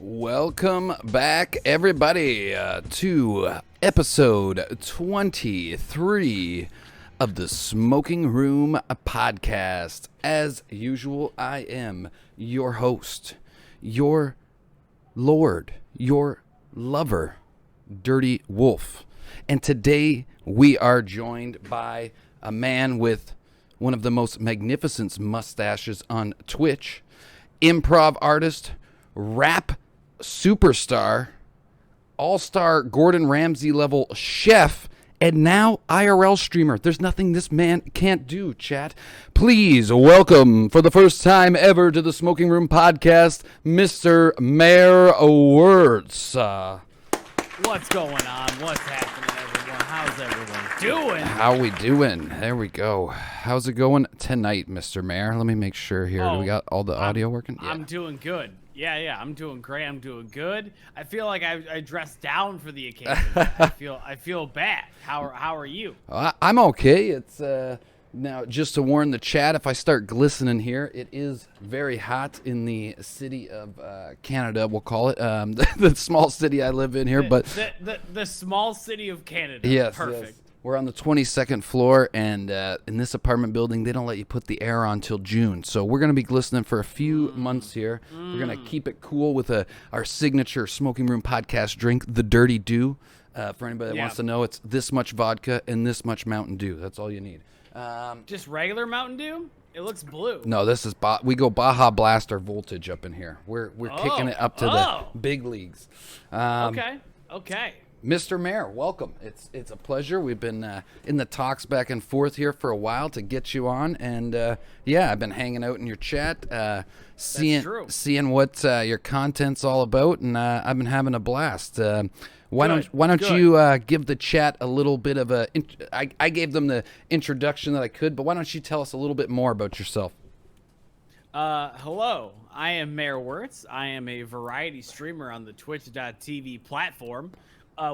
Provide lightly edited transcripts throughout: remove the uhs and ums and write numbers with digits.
Welcome back, everybody, to episode 23 of the Smoking Room podcast. As usual, I am your host, your lord, your lover, Dirty Wolf. And today we are joined by a man with one of the most magnificent mustaches on Twitch, improv artist, rap superstar, all-star Gordon Ramsay level chef, and now IRL streamer. There's nothing this man can't do, chat. Please welcome, for the first time ever to the Smoking Room podcast, Mr. Mayor Wertz. What's going on? What's happening, everyone? How's everyone doing? How we doing? There we go. How's it going tonight, Mr. Mayor? Let me make sure here. Do we got all the audio working? Yeah. I'm doing good. Yeah, I'm doing great. I'm doing good. I feel like I dressed down for the occasion. I feel bad. How are you? I'm okay. It's now just to warn the chat, if I start glistening here, it is very hot in the city of Canada. We'll call it the small city I live in here, but the small city of Canada. Yes, perfect. Yes. We're on the 22nd floor, and in this apartment building, they don't let you put the air on till June. So we're going to be glistening for a few months here. We're going to keep it cool with our signature Smoking Room podcast drink, the Dirty Dew. For anybody that wants to know, it's this much vodka and this much Mountain Dew. That's all you need. Just regular Mountain Dew? It looks blue. No, this is we go Baja Blaster voltage up in here. We're kicking it up to the big leagues. Okay. Mr. Mayor, welcome. It's a pleasure. We've been in the talks back and forth here for a while to get you on, and I've been hanging out in your chat, seeing what your content's all about, and I've been having a blast. Why don't you give the chat a little bit of a? I gave them the introduction that I could, but why don't you tell us a little bit more about yourself? Hello, I am Mayor Wertz. I am a variety streamer on the Twitch.tv platform.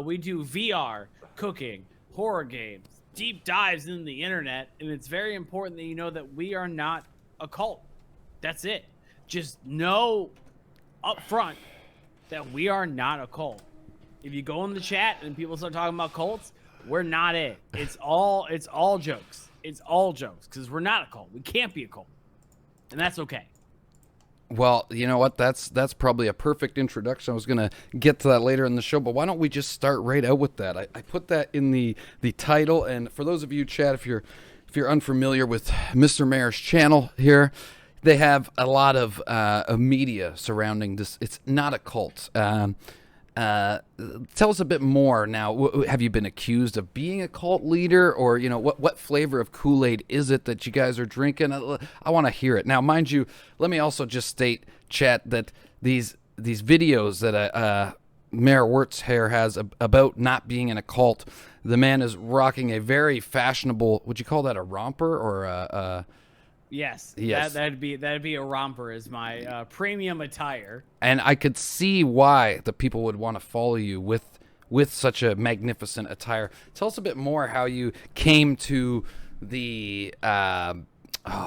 We do VR, cooking, horror games, deep dives into the internet, and it's very important that you know that we are not a cult. That's it. Just know up front that we are not a cult. If you go in the chat and people start talking about cults, we're not it. It's all jokes. It's all jokes because we're not a cult. We can't be a cult, and that's okay. Well, you know what? That's probably a perfect introduction. I was going to get to that later in the show, but why don't we just start right out with that? I put that in the title, and for those of you, chat, if you're unfamiliar with Mr. Mayor's channel here, they have a lot of media surrounding this. It's not a cult. Tell us a bit more now. Have you been accused of being a cult leader, or what flavor of Kool-Aid is it that you guys are drinking? I want to hear it. Now, mind you, let me also just state, chat, that these videos that Mayor Wertz here has about not being in a cult, the man is rocking a very fashionable. Would you call that a romper or a? Yes. That'd be a romper as my premium attire. And I could see why the people would want to follow you with such a magnificent attire. Tell us a bit more how you came to the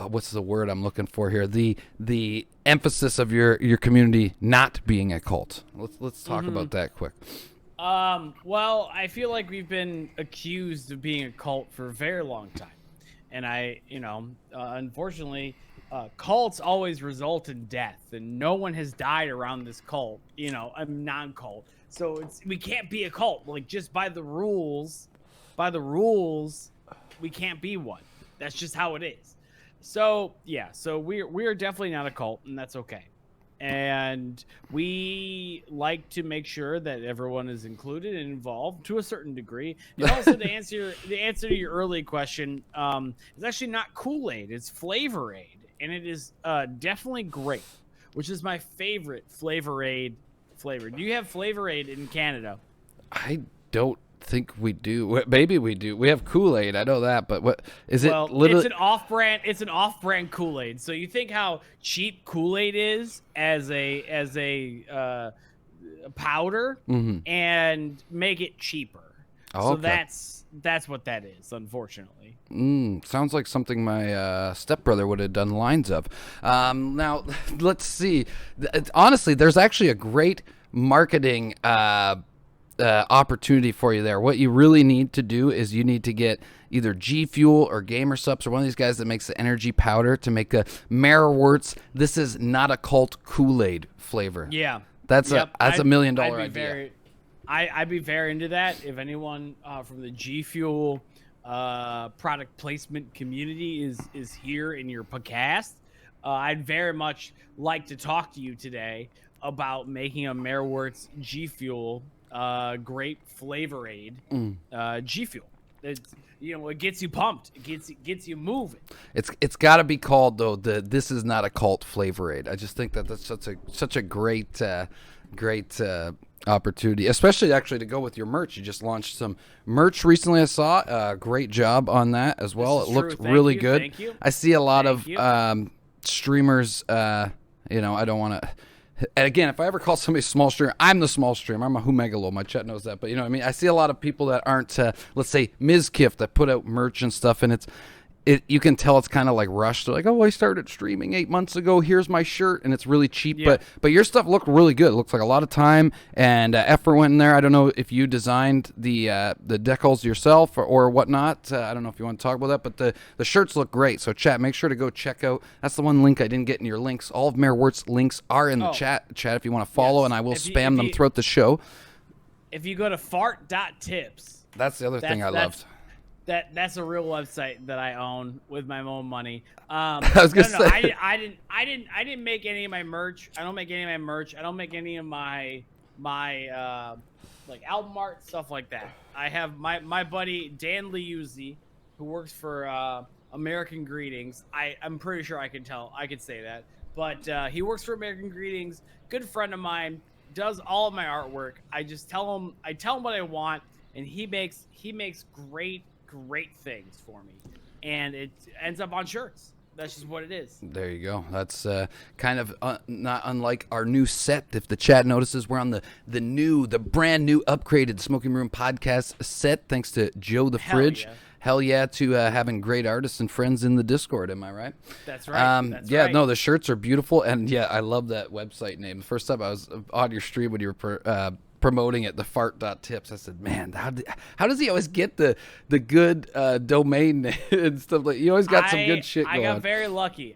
what's the word I'm looking for here? The emphasis of your community not being a cult. Let's talk about that quick. Well, I feel like we've been accused of being a cult for a very long time. And unfortunately, cults always result in death, and no one has died around this cult, a non-cult. So we can't be a cult. Like, just by the rules, we can't be one. That's just how it is. So, yeah, we're definitely not a cult, and that's okay. And we like to make sure that everyone is included and involved to a certain degree. And also, to answer to your early question, it's actually not Kool-Aid, it's Flavor Aid, and it is definitely grape, which is my favorite Flavor Aid flavor. Do you have Flavor Aid in Canada? I don't think we do. Maybe we do. We have Kool-Aid. I know that, but what is it? Well, literally... it's an off-brand Kool-Aid. So you think how cheap Kool-Aid is as a powder, and make it cheaper. Oh, So okay. that's what that is, unfortunately. Sounds like something my stepbrother would have done lines of. Now, let's see. Honestly, there's actually a great marketing opportunity for you there. What you really need to do is you need to get either G Fuel or Gamer Sups or one of these guys that makes the energy powder to make a MayorWertz. This is not a cult Kool-Aid flavor. Yeah. That's Yep. a $1 million I'd be idea. I'd be very into that. If anyone from the G Fuel product placement community is here in your podcast, I'd very much like to talk to you today about making a MayorWertz G Fuel grape flavor aid. G Fuel. It's, it gets you pumped. It gets you moving. It's got to be called though. This is not a cult flavor aid. I just think that that's such a great opportunity, especially actually to go with your merch. You just launched some merch recently. I saw. Great job on that as well. It looked really good. Thank you. I see a lot of you. streamers. I don't want to. And again, if I ever call somebody small streamer, I'm the small streamer. I'm a Humegalo. My chat knows that. But you know what I mean? I see a lot of people that aren't, let's say, Mizkiff that put out merch and stuff, and you can tell it's kind of like rushed. They're like, oh, I started streaming 8 months ago. Here's my shirt, and it's really cheap. Yeah. But your stuff looked really good. It looks like a lot of time and effort went in there. I don't know if you designed the decals yourself or whatnot. I don't know if you want to talk about that, but the shirts look great. So chat, make sure to go check out. That's the one link I didn't get in your links. All of Mayor Wertz links are in the chat if you want to follow, Yes. and I will If you- spam if them you- throughout the show. If you go to fart.tips, That's the other thing I loved. That's a real website that I own with my own money. I was gonna say. I didn't make any of my merch. I don't make any of my merch. I don't make any of my like album art, stuff like that. I have my buddy Dan Liuzzi, who works for American Greetings. I'm pretty sure I could say that. But he works for American Greetings. Good friend of mine, does all of my artwork. I just tell him what I want, and he makes great things for me, and it ends up on shirts. That's just what it is. There you go. That's kind of not unlike our new set. If the chat notices, we're on the brand new upgraded Smoking Room podcast set, thanks to Joe the Fridge. Yeah. Hell yeah to having great artists and friends in the Discord. Am I right? That's right. No, the shirts are beautiful, and yeah, I love that website name. The first time I was on your stream when you were promoting it, the fart.tips, I said, man, how does he always get the good domain name and stuff? Like, you always got some good shit going. I got very lucky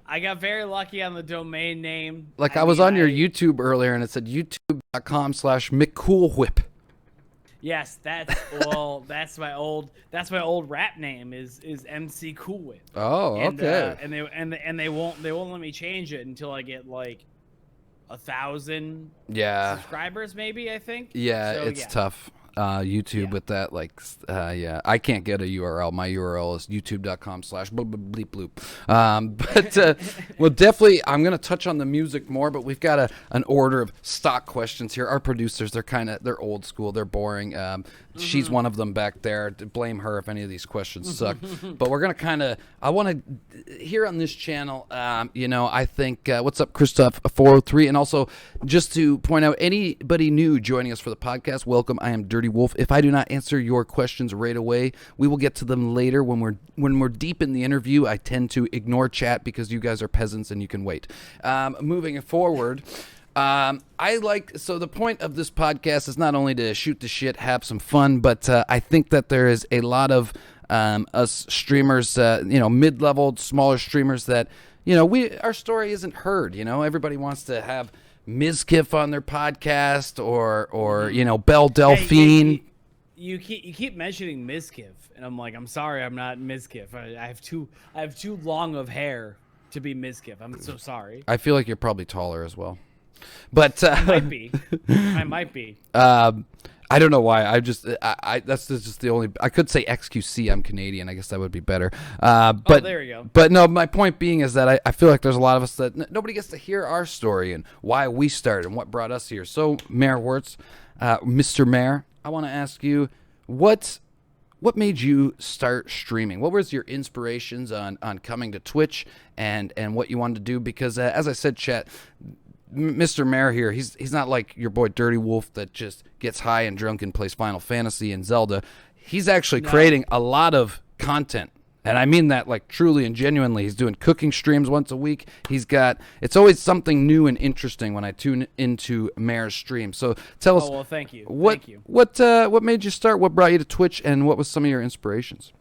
on the domain name. Like, I was on your YouTube earlier, and it said youtube.com/McCoolWhip. Yes, that's my old rap name is MC Cool Whip. Oh, okay. And they won't let me change it until I get like 1,000 subscribers, maybe, I think. Yeah, so, it's tough. YouTube with that, I can't get a URL. My URL is youtube.com/bleep bloop. But well, definitely, I'm gonna touch on the music more. But we've got an order of stock questions here. Our producers, they're old school. They're boring. She's one of them back there. Blame her if any of these questions suck. But we're gonna I want to here on this channel. I think what's up, Christoph 403, and also just to point out anybody new joining us for the podcast, welcome. I am DIRTYWOLF. If I do not answer your questions right away, we will get to them later when we're deep in the interview. I tend to ignore chat because you guys are peasants and you can wait. Moving forward. So the point of this podcast is not only to shoot the shit, have some fun, but I think that there is a lot of us streamers, mid-level, smaller streamers that, our story isn't heard. Everybody wants to have Mizkiff on their podcast or Belle Delphine. Hey, you keep mentioning Mizkiff, and I'm like, I'm sorry, I'm not Mizkiff. I have too long of hair to be Mizkiff. I'm so sorry. I feel like you're probably taller as well. But I might be. I don't know why. That's just the only. I could say XQC. I'm Canadian. I guess that would be better. But there you go. But no, my point being is that I feel like there's a lot of us that nobody gets to hear our story and why we started and what brought us here. So, Mayor Wertz, Mr. Mayor, I want to ask you what made you start streaming? What was your inspirations on coming to Twitch and what you wanted to do? Because as I said, chat. Mr. Mayor here, he's not like your boy DIRTYWOLF that just gets high and drunk and plays Final Fantasy and Zelda. he's actually creating a lot of content. And I mean that like truly and genuinely. He's doing cooking streams once a week. It's always something new and interesting when I tune into Mayor's stream. So tell us. Oh, well, thank you. What made you start? What brought you to Twitch, and what was some of your inspirations?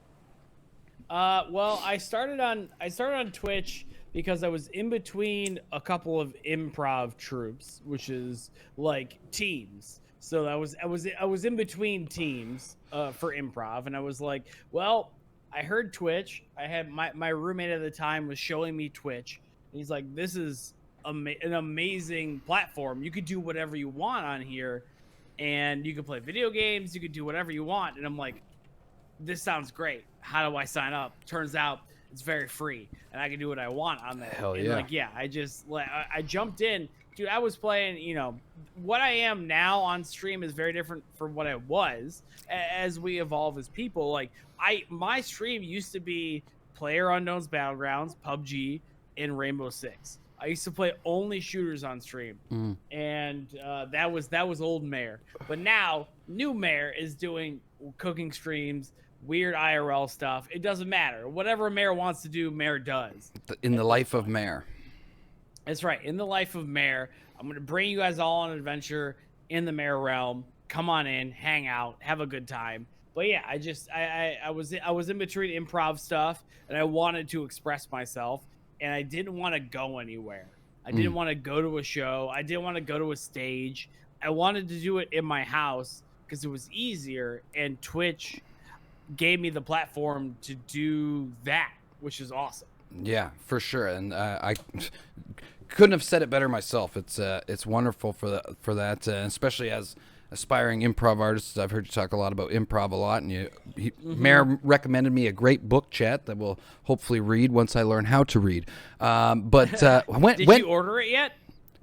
Well, I started on Twitch because I was in between a couple of improv troupes, which is like teams. So I was in between teams for improv, and I was like, well, I heard Twitch. I had my roommate at the time was showing me Twitch. And he's like, this is an amazing platform. You could do whatever you want on here, and you could play video games. You could do whatever you want. And I'm like, this sounds great. How do I sign up? Turns out it's very free, and I can do what I want on there. Hell yeah. And I jumped in. Dude, I was playing, what I am now on stream is very different from what I was as we evolve as people. Like, my stream used to be PlayerUnknown's Battlegrounds, PUBG, and Rainbow Six. I used to play only shooters on stream, and that was old Mayor. But now, new Mayor is doing cooking streams, weird IRL stuff. It doesn't matter. Whatever a Mayor wants to do, Mayor does. In the life of Mayor. That's right. In the life of Mayor, I'm going to bring you guys all on an adventure in the Mayor realm. Come on in, hang out, have a good time. But yeah, I was in between improv stuff, and I wanted to express myself, and I didn't want to go anywhere. I didn't want to go to a show. I didn't want to go to a stage. I wanted to do it in my house because it was easier, and Twitch gave me the platform to do that, which is awesome. Yeah, for sure, and I couldn't have said it better myself. It's wonderful for that, especially as aspiring improv artists. I've heard you talk a lot about improv a lot, and Mayor recommended me a great book chat that we'll hopefully read once I learn how to read. But did you order it yet?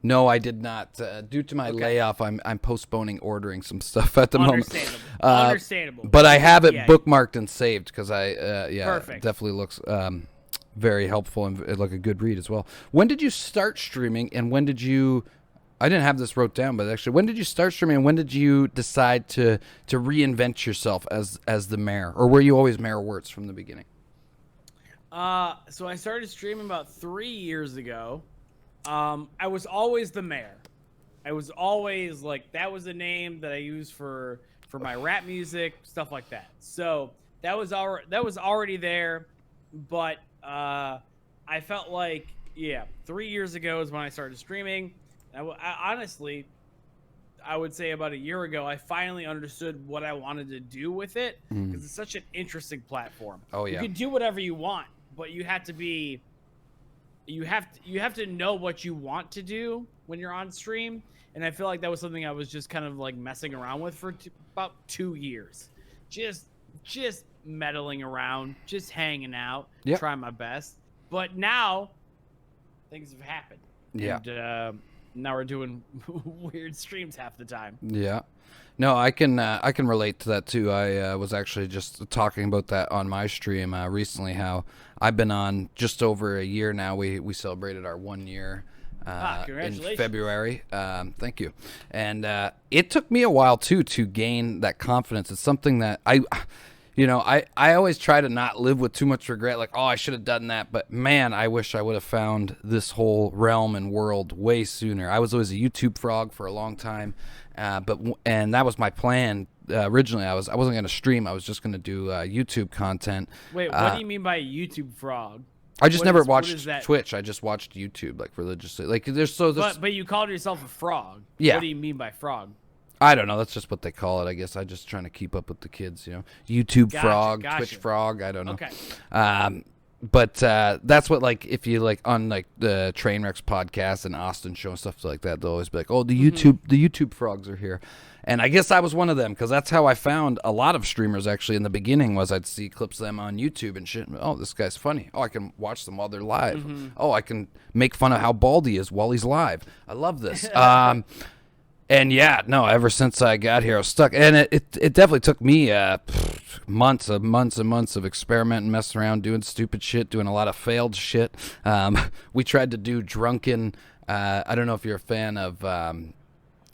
No, I did not. Due to my layoff, I'm postponing ordering some stuff at the moment. Understandable. But I have it bookmarked and saved because Perfect. It definitely looks very helpful and like a good read as well. When did you start streaming, and when did you? I didn't have this wrote down, but actually, when did you start streaming, and when did you decide to reinvent yourself as the Mayor, or were you always Mayor Wertz from the beginning? So I started streaming about 3 years ago. I was always the Mayor. I was always like, that was a name that I used for my rap music, stuff like that. So that was already there, but I felt like 3 years ago is when I started streaming. I honestly, I would say about a year ago, I finally understood what I wanted to do with it, because it's such an interesting platform. Oh yeah, you can do whatever you want, but you have to know what you want to do when you're on stream. And I feel like that was something I was just kind of like messing around with for about 2 years, just meddling around, just hanging out, trying my best. But now things have happened. Yeah. And now we're doing weird streams half the time. Yeah. No, I can relate to that too. I was actually just talking about that on my stream recently, how I've been on just over a year now. We celebrated our 1 year in February. Thank you. And it took me a while too to gain that confidence. It's something that I always try to not live with too much regret, like, oh, I should have done that. But man, I wish I would have found this whole realm and world way sooner. I was always a YouTube frog for a long time, and that was my plan originally. I wasn't going to stream. I was just going to do YouTube content. Wait, what do you mean by YouTube frog? I just never watched Twitch. I just watched YouTube, like, religiously. Like, But you called yourself a frog. Yeah. What do you mean by frog? I don't know. That's just what they call it, I guess. I'm just trying to keep up with the kids, YouTube frog, Twitch frog. I don't know. Okay. But that's what, like, if you like on like the Trainwrecks podcast and Austin show and stuff like that, they'll always be like, "Oh, the YouTube frogs are here," and I guess I was one of them, because that's how I found a lot of streamers actually in the beginning. Was I'd see clips of them on YouTube and shit. Oh, this guy's funny. Oh, I can watch them while they're live. Oh, I can make fun of how bald he is while he's live. I love this. And ever since I got here, I was stuck. And it definitely took me months and months of experimenting, messing around, doing stupid shit, doing a lot of failed shit. We tried to do drunken, I don't know if you're a fan of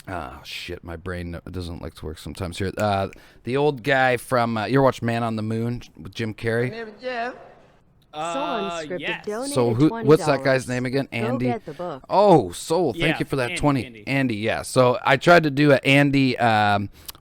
Oh shit, my brain doesn't like to work sometimes here. The old guy from you ever watch Man on the Moon with Jim Carrey? Soul Unscripted Yes. donated So $20. what's that guy's name again? Go Andy. get the book. Oh, Soul, thank Yeah, you for that Andy, 20. Andy. Yeah. So I tried to do an Andy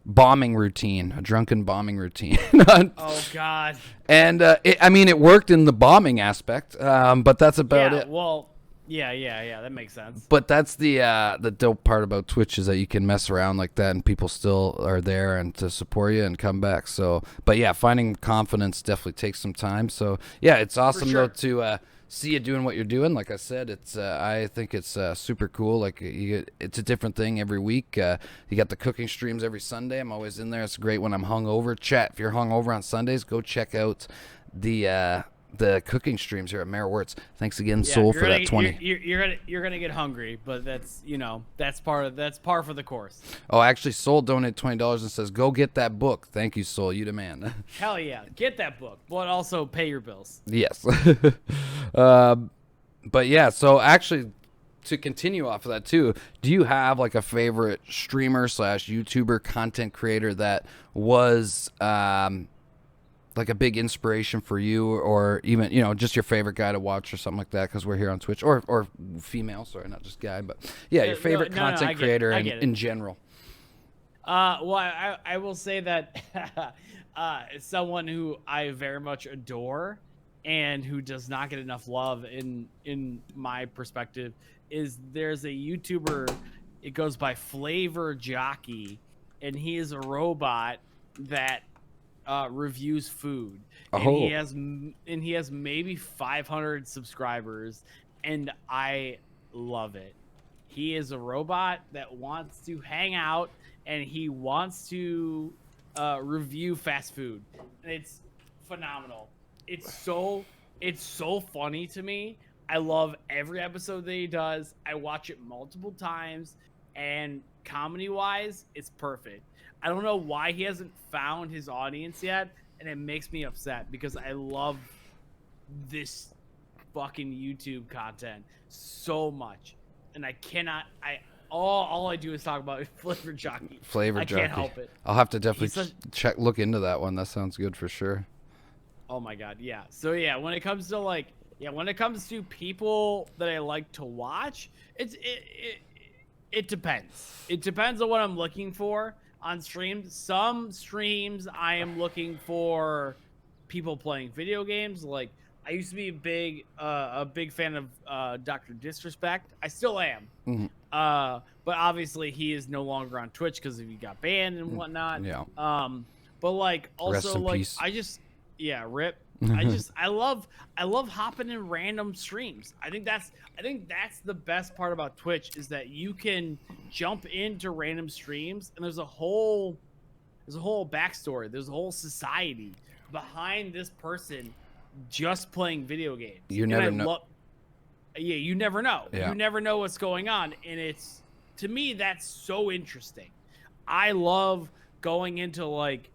bombing routine, a drunken bombing routine. Oh God. And it worked in the bombing aspect, but that's about Yeah. it. Well. Yeah. That makes sense. But that's the dope part about Twitch is that you can mess around like that and people still are there and to support you and come back. So, but yeah, finding confidence definitely takes some time. So yeah, it's awesome sure. though to see you doing what you're doing. Like I said, it's I think it's super cool. Like it's a different thing every week. You got the cooking streams every Sunday. I'm always in there. It's great when I'm hungover. Chat, if you're hungover on Sundays, go check out the cooking streams here at Mayor Wertz. Thanks again, Yeah, Soul, you're for gonna- that 20. You're gonna get hungry, but that's par for the course. Oh, actually, Soul donated $20 and says, "Go get that book." Thank you, Soul. You the man. Hell yeah, get that book, but also pay your bills. Yes. But yeah, so actually, to continue off of that too, do you have like a favorite streamer / YouTuber content creator that was like a big inspiration for you, or even just your favorite guy to watch or something like that? Because we're here on Twitch, or female, sorry, not just guy, but yeah, your favorite no, content I get it, creator I get it. in general. Well, I will say that someone who I very much adore and who does not get enough love in my perspective is there's a YouTuber. It goes by Flavor Jockey, and he is a robot that reviews food. And Oh. he has maybe 500 subscribers, and I love it. He is a robot that wants to hang out and he wants to review fast food, and it's phenomenal. It's so funny to me. I love every episode that he does. I watch it multiple times, and comedy wise, it's perfect. I don't know why he hasn't found his audience yet, and it makes me upset because I love this fucking YouTube content so much, and I cannot. All I do is talk about Flavor Jockey. Flavor Jockey. I can't help it. I'll have to definitely He's look into that one. That sounds good for sure. Oh my god, yeah. So yeah, when it comes to people that I like to watch, it depends. It depends on what I'm looking for on streams. Some streams I am looking for people playing video games. Like I used to be a big fan of Dr. Disrespect. I still am. Mm-hmm. But obviously he is no longer on Twitch because he got banned and whatnot. Yeah. But like Rest also in like peace. rip. I love hopping in random streams. I think that's the best part about Twitch is that you can jump into random streams and there's a whole backstory. There's a whole society behind this person just playing video games. You never know. You never know. Yeah. You never know what's going on, and it's, to me, that's so interesting. I love going into like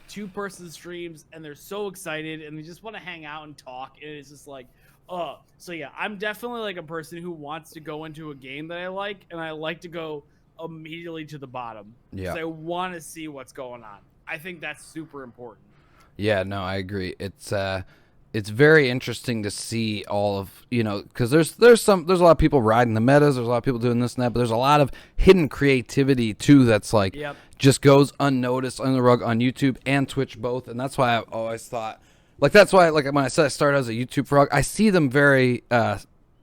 two-person streams, and they're so excited, and they just want to hang out and talk, and it's just like, oh. So yeah, I'm definitely like a person who wants to go into a game that I like, and I like to go immediately to the bottom. Yeah. Because I want to see what's going on. I think that's super important. Yeah, no, I agree. It's very interesting to see all of, because there's a lot of people riding the metas, there's a lot of people doing this and that, but there's a lot of hidden creativity too that's like just goes unnoticed under the rug on YouTube and Twitch both, and that's why I always thought, like, that's why, like, when I said I started as a YouTube frog, I see them very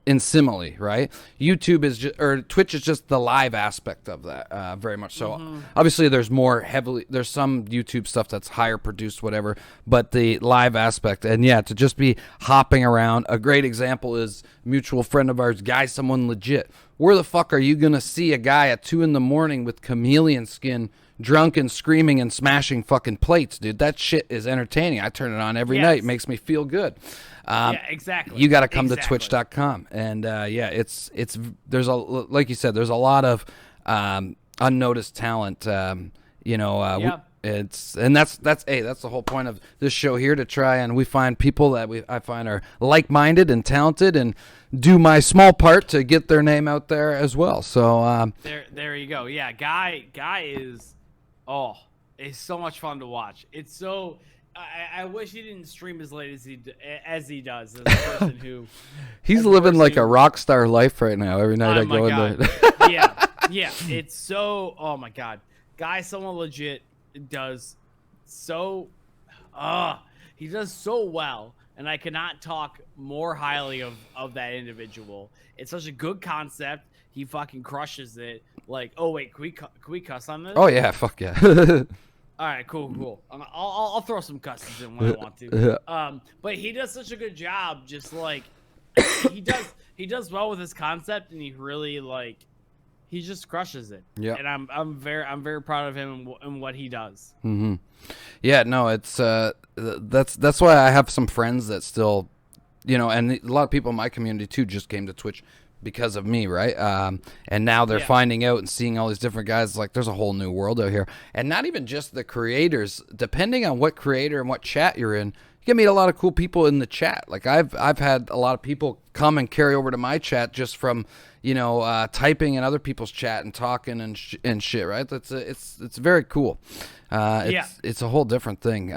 in simile, right? YouTube is just, or Twitch is just the live aspect of that, very much so. Obviously, there's some YouTube stuff that's higher produced, whatever, but the live aspect, and yeah, to just be hopping around. A great example is a mutual friend of ours, Guy Someone Legit. Where the fuck are you gonna see a guy at 2 a.m. with chameleon skin, drunk and screaming and smashing fucking plates, dude? That shit is entertaining. I turn it on every night. It makes me feel good. Yeah, exactly. You got to come to twitch.com. And it's there's like you said, there's a lot of unnoticed talent. That's the whole point of this show here, to try and we find people that I find are like-minded and talented, and do my small part to get their name out there as well. So there you go. Yeah, guy is it's so much fun to watch. It's so I wish he didn't stream as late as he does. As a person who he's living like a rock star life right now. Every night I go in there. yeah. It's so, oh my God, guy, someone legit does so he does so well, and I cannot talk more highly of that individual. It's such a good concept. He fucking crushes it. Like, oh wait, can we cuss on this? Oh yeah, fuck yeah. All right, cool. I'll throw some cusses in when I want to. But he does such a good job. Just like he does well with his concept, and he really he just crushes it. Yeah. And I'm very proud of him and what he does. Mm-hmm. Yeah, no, it's that's why I have some friends that still, and a lot of people in my community too just came to Twitch because of me, right? And now they're finding out and seeing all these different guys. Like, there's a whole new world out here, and not even just the creators. Depending on what creator and what chat you're in, you can meet a lot of cool people in the chat. Like, I've had a lot of people come and carry over to my chat just from typing in other people's chat and talking and shit, right? It's very cool. It's a whole different thing.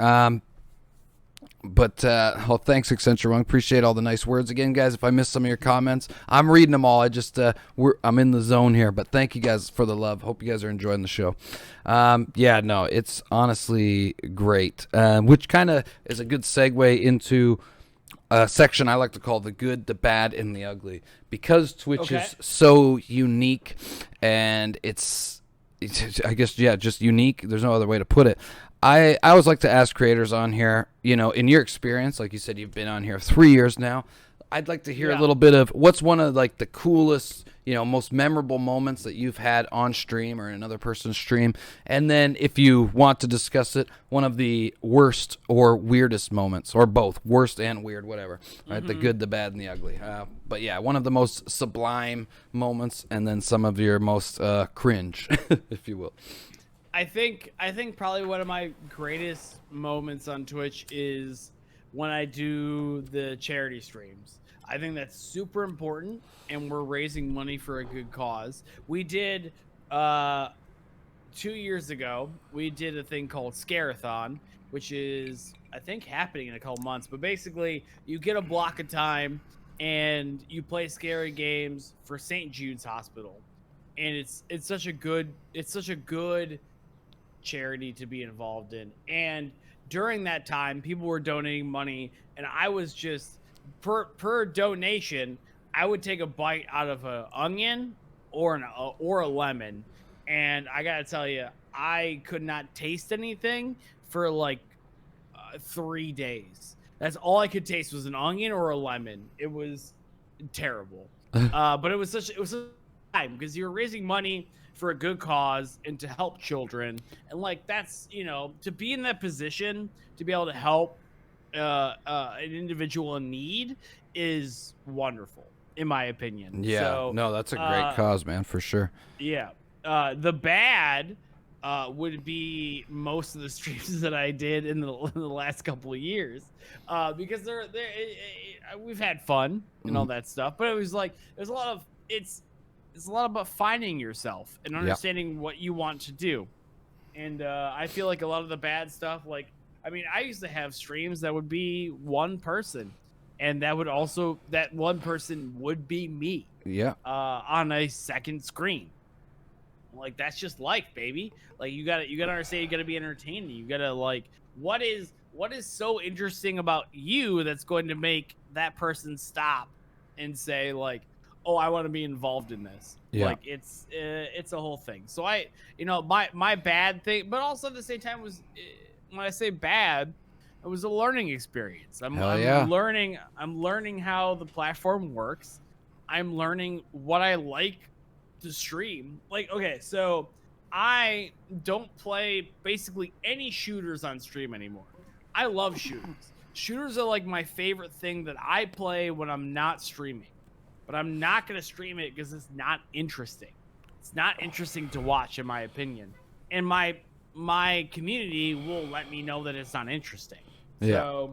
But thanks, Accenture One. Appreciate all the nice words again, guys. If I missed some of your comments, I'm reading them all. I just I'm in the zone here. But thank you guys for the love. Hope you guys are enjoying the show. It's honestly great. Which kind of is a good segue into a section I like to call the good, the bad, and the ugly, because Twitch is so unique, and it's I guess just unique. There's no other way to put it. I always like to ask creators on here, in your experience, like you said, you've been on here 3 years now. I'd like to hear a little bit of what's one of the coolest, most memorable moments that you've had on stream or in another person's stream. And then if you want to discuss it, one of the worst or weirdest moments, or both, worst and weird, whatever, right? Mm-hmm. The good, the bad, and the ugly. But yeah, one of the most sublime moments, and then some of your most cringe, if you will. I think probably one of my greatest moments on Twitch is when I do the charity streams. I think that's super important, and we're raising money for a good cause. We did 2 years ago, we did a thing called Scare-a-thon, which is, I think, happening in a couple months. But basically, you get a block of time and you play scary games for St. Jude's Hospital, and it's such a good charity to be involved in. And during that time, people were donating money, and I was just per donation, I would take a bite out of an onion or a lemon, and I gotta tell you, I could not taste anything for 3 days. That's all I could taste was an onion or a lemon. It was terrible. But it was such a time, because you're raising money for a good cause and to help children, and that's to be in that position to be able to help an individual in need is wonderful, in my opinion. Yeah, so, no, that's a great cause, man, for sure. Yeah. The bad would be most of the streams that I did in the last couple of years, because we've had fun and all that stuff, but it was there's a lot of it's a lot about finding yourself and understanding what you want to do. And I feel like a lot of the bad stuff, I used to have streams that would be one person, and that one person would be me. Yeah. On a second screen. That's just life, baby. You gotta understand, you gotta be entertaining. You gotta what is so interesting about you that's going to make that person stop and say oh, I want to be involved in this. Yeah. It's a whole thing. So my bad thing, but also at the same time was, when I say bad, it was a learning experience. I'm learning how the platform works. I'm learning what I like to stream. Okay, so I don't play basically any shooters on stream anymore. I love shooters. Shooters are my favorite thing that I play when I'm not streaming. But I'm not going to stream it because it's not interesting. It's not interesting to watch, in my opinion. And my my community will let me know that it's not interesting. Yeah.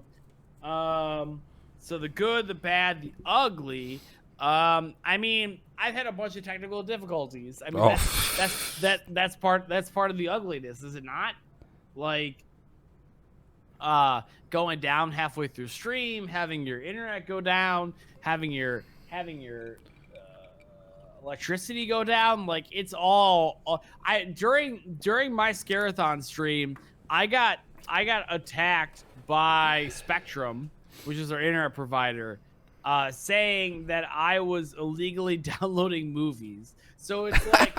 So the good, the bad, the ugly. I mean, I've had a bunch of technical difficulties. I mean, that's part of the ugliness, is it not? Like, going down halfway through stream, having your internet go down, having your electricity go down. Like, it's all. During my Scarathon stream, I got attacked by Spectrum, which is our internet provider, saying that I was illegally downloading movies. So it's like,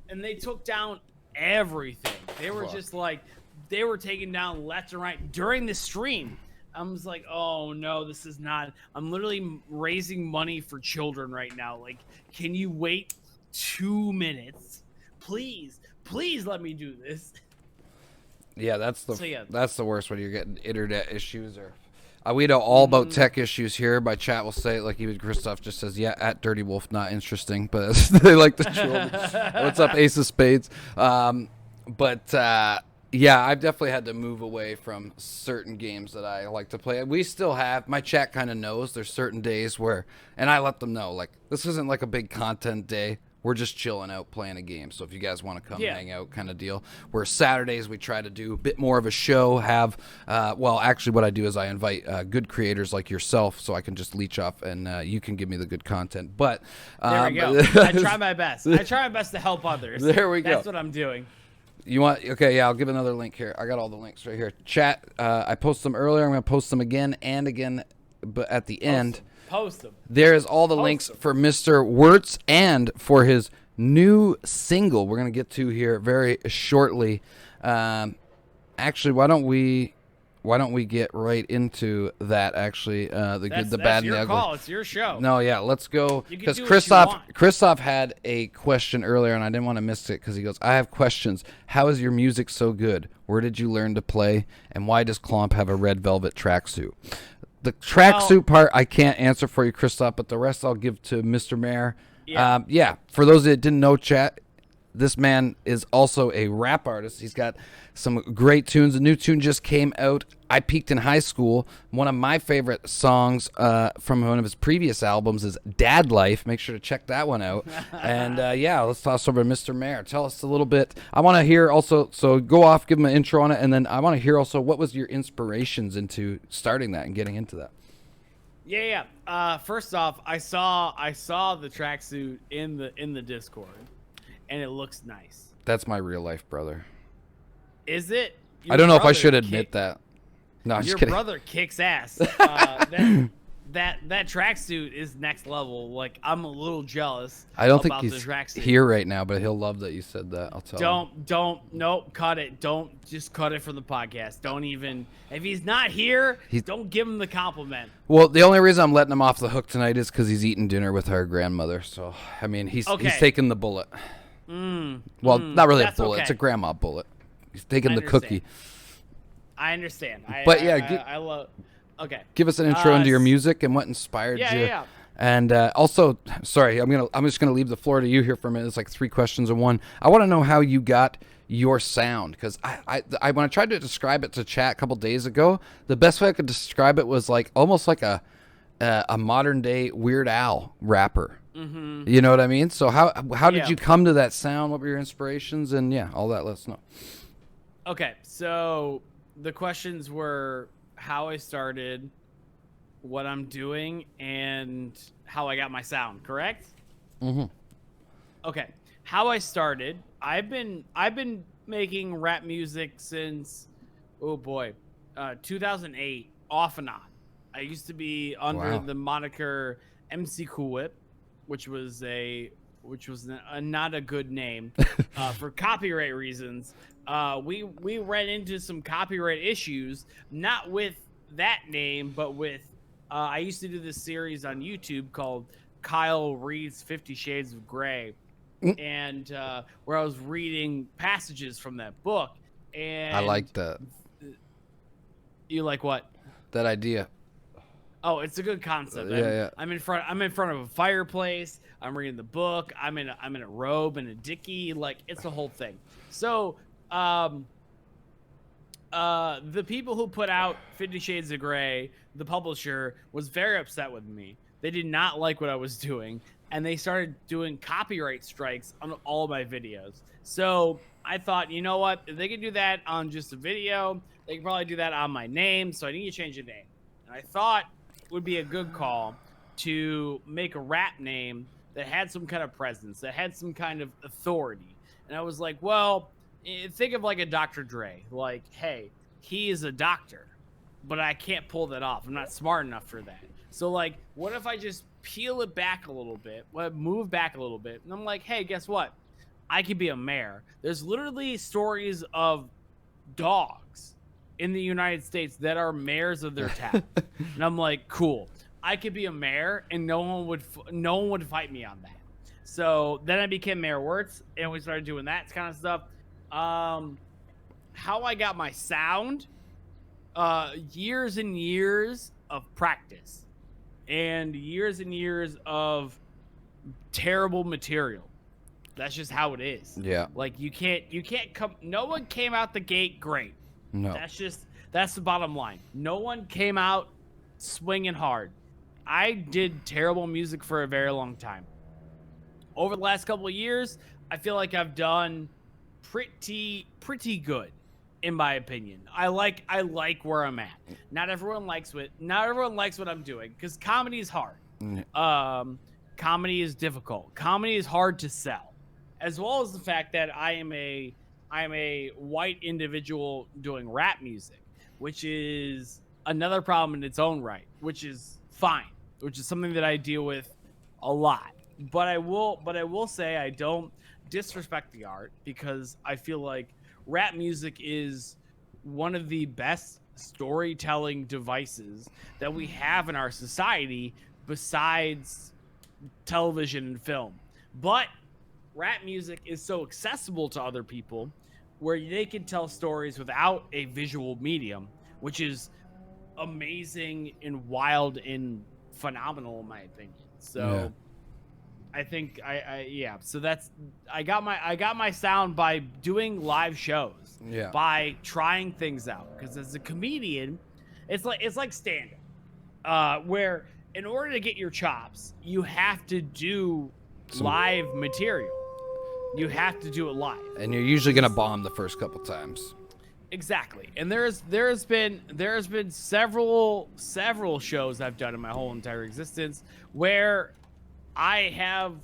and they took down everything. They were just like, they were taking down left and right during the stream. I was like, oh no, this is not. I'm literally raising money for children right now. Like, can you wait 2 minutes? Please let me do this. Yeah, that's the worst when you're getting internet issues. Or we know all about tech issues here. My chat will say it, like even Christoph just says, yeah, at Dirty Wolf, not interesting, but they like the show. What's up, Ace of Spades? Yeah, I've definitely had to move away from certain games that I like to play. We still have, my chat kind of knows there's certain days where, and I let them know, like, this isn't like a big content day. We're just chilling out playing a game. So if you guys want to come hang out kind of deal. Where Saturdays we try to do a bit more of a show, have, well, actually what I do is I invite good creators like yourself so I can just leech off and you can give me the good content. But there we go. I try my best. I try my best to help others. There we go. That's what I'm doing. You want, okay, yeah, I'll give another link here. I got all the links right here. Chat, I posted them earlier. I'm going to post them again and again, but at the end. Post them. There is all the links for Mr. Wertz and for his new single we're going to get to here very shortly. Actually, why don't we get right into that, actually, the good, the bad, and the ugly. Call. It's your show. No, yeah, let's go. Because Christoph had a question earlier, and I didn't want to miss it because he goes, I have questions. How is your music so good? Where did you learn to play? And why does Klomp have a red velvet tracksuit? The tracksuit part I can't answer for you, Christoph, but the rest I'll give to Mr. Mayor. Yeah. For those that didn't know, chat, this man is also a rap artist. He's got some great tunes. A new tune just came out. I peaked in high school. One of my favorite songs from one of his previous albums is Dad Life. Make sure to check that one out. And yeah, let's toss over to Mr. Mayor. Tell us a little bit. I want to hear also, so go off, give him an intro on it, and then I want to hear also what was your inspirations into starting that and getting into that. Yeah. First off, I saw the tracksuit in the Discord, and it looks nice. That's my real life brother. Is it? I don't know if I should admit that. No, I'm just kidding. Your brother kicks ass. That tracksuit is next level. Like, I'm a little jealous. I don't think he's here right now, but he'll love that you said that. I'll tell him. Nope, cut it. Don't just cut it from the podcast. Don't even. If he's not here, don't give him the compliment. Well, the only reason I'm letting him off the hook tonight is because he's eating dinner with our grandmother. So, I mean, he's taking the bullet. Well, not really a bullet. Okay. It's a grandma bullet. He's taking the cookie. I understand. I love. Okay. Give us an intro into your music and what inspired you. Yeah. And also, sorry, I'm just gonna leave the floor to you here for a minute. It's like 3 questions in one. I want to know how you got your sound, because I when I tried to describe it to chat a couple days ago, the best way I could describe it was like almost like a modern day Weird Al rapper. Mm-hmm. You know what I mean? So how did you come to that sound? What were your inspirations? And yeah, all that. Let us know. Okay, so the questions were how I started, what I'm doing, and how I got my sound, correct? Mm-hmm. Okay, how I started, I've been making rap music since, 2008, off and on. I used to be under the moniker MC Cool Whip, which was not a good name for copyright reasons. We ran into some copyright issues, not with that name, but with I used to do this series on YouTube called Kyle Reads 50 Shades of Grey, and where I was reading passages from that book. And I like that. You like what? That idea. Oh, it's a good concept. Yeah. I'm in front of a fireplace. I'm reading the book. I'm in a robe and a dickie. Like, it's a whole thing. So The people who put out 50 Shades of Grey, the publisher, was very upset with me. They did not like what I was doing, and they started doing copyright strikes on all of my videos. So I thought, you know what? If they can do that on just a video, they can probably do that on my name, so I need to change the name. And I thought it would be a good call to make a rap name that had some kind of presence, that had some kind of authority. And I was like, well, think of like a Dr. Dre. Like, hey, he is a doctor, but I can't pull that off. I'm not smart enough for that. So, like, what if I just peel it back a little bit, move back a little bit, and I'm like, hey, guess what? I could be a mayor. There's literally stories of dogs in the United States that are mayors of their town. And I'm like, cool. I could be a mayor, and no one would fight me on that. So then I became Mayor Wertz, and we started doing that kind of stuff. How I got my sound, years and years of practice and years of terrible material. That's just how it is. Yeah. Like you can't come. No one came out the gate great. No. That's the bottom line. No one came out swinging hard. I did terrible music for a very long time. Over the last couple of years, I feel like I've done pretty good, in my opinion. I like where I'm at. Not everyone likes what I'm doing, because comedy is hard. Comedy is difficult. Comedy is hard to sell, as well as the fact that I am a white individual doing rap music, which is another problem in its own right, which is fine, which is something that I deal with a lot. But I will say I don't disrespect the art, because I feel like rap music is one of the best storytelling devices that we have in our society besides television and film. But rap music is so accessible to other people where they can tell stories without a visual medium, which is amazing and wild and phenomenal in my opinion. So yeah. I think so I got my sound by doing live shows. Yeah. By trying things out, because as a comedian, it's like stand-up, where in order to get your chops, you have to do live material. You have to do it live, and you're usually gonna bomb the first couple times. Exactly. And there has been several shows I've done in my whole entire existence where I have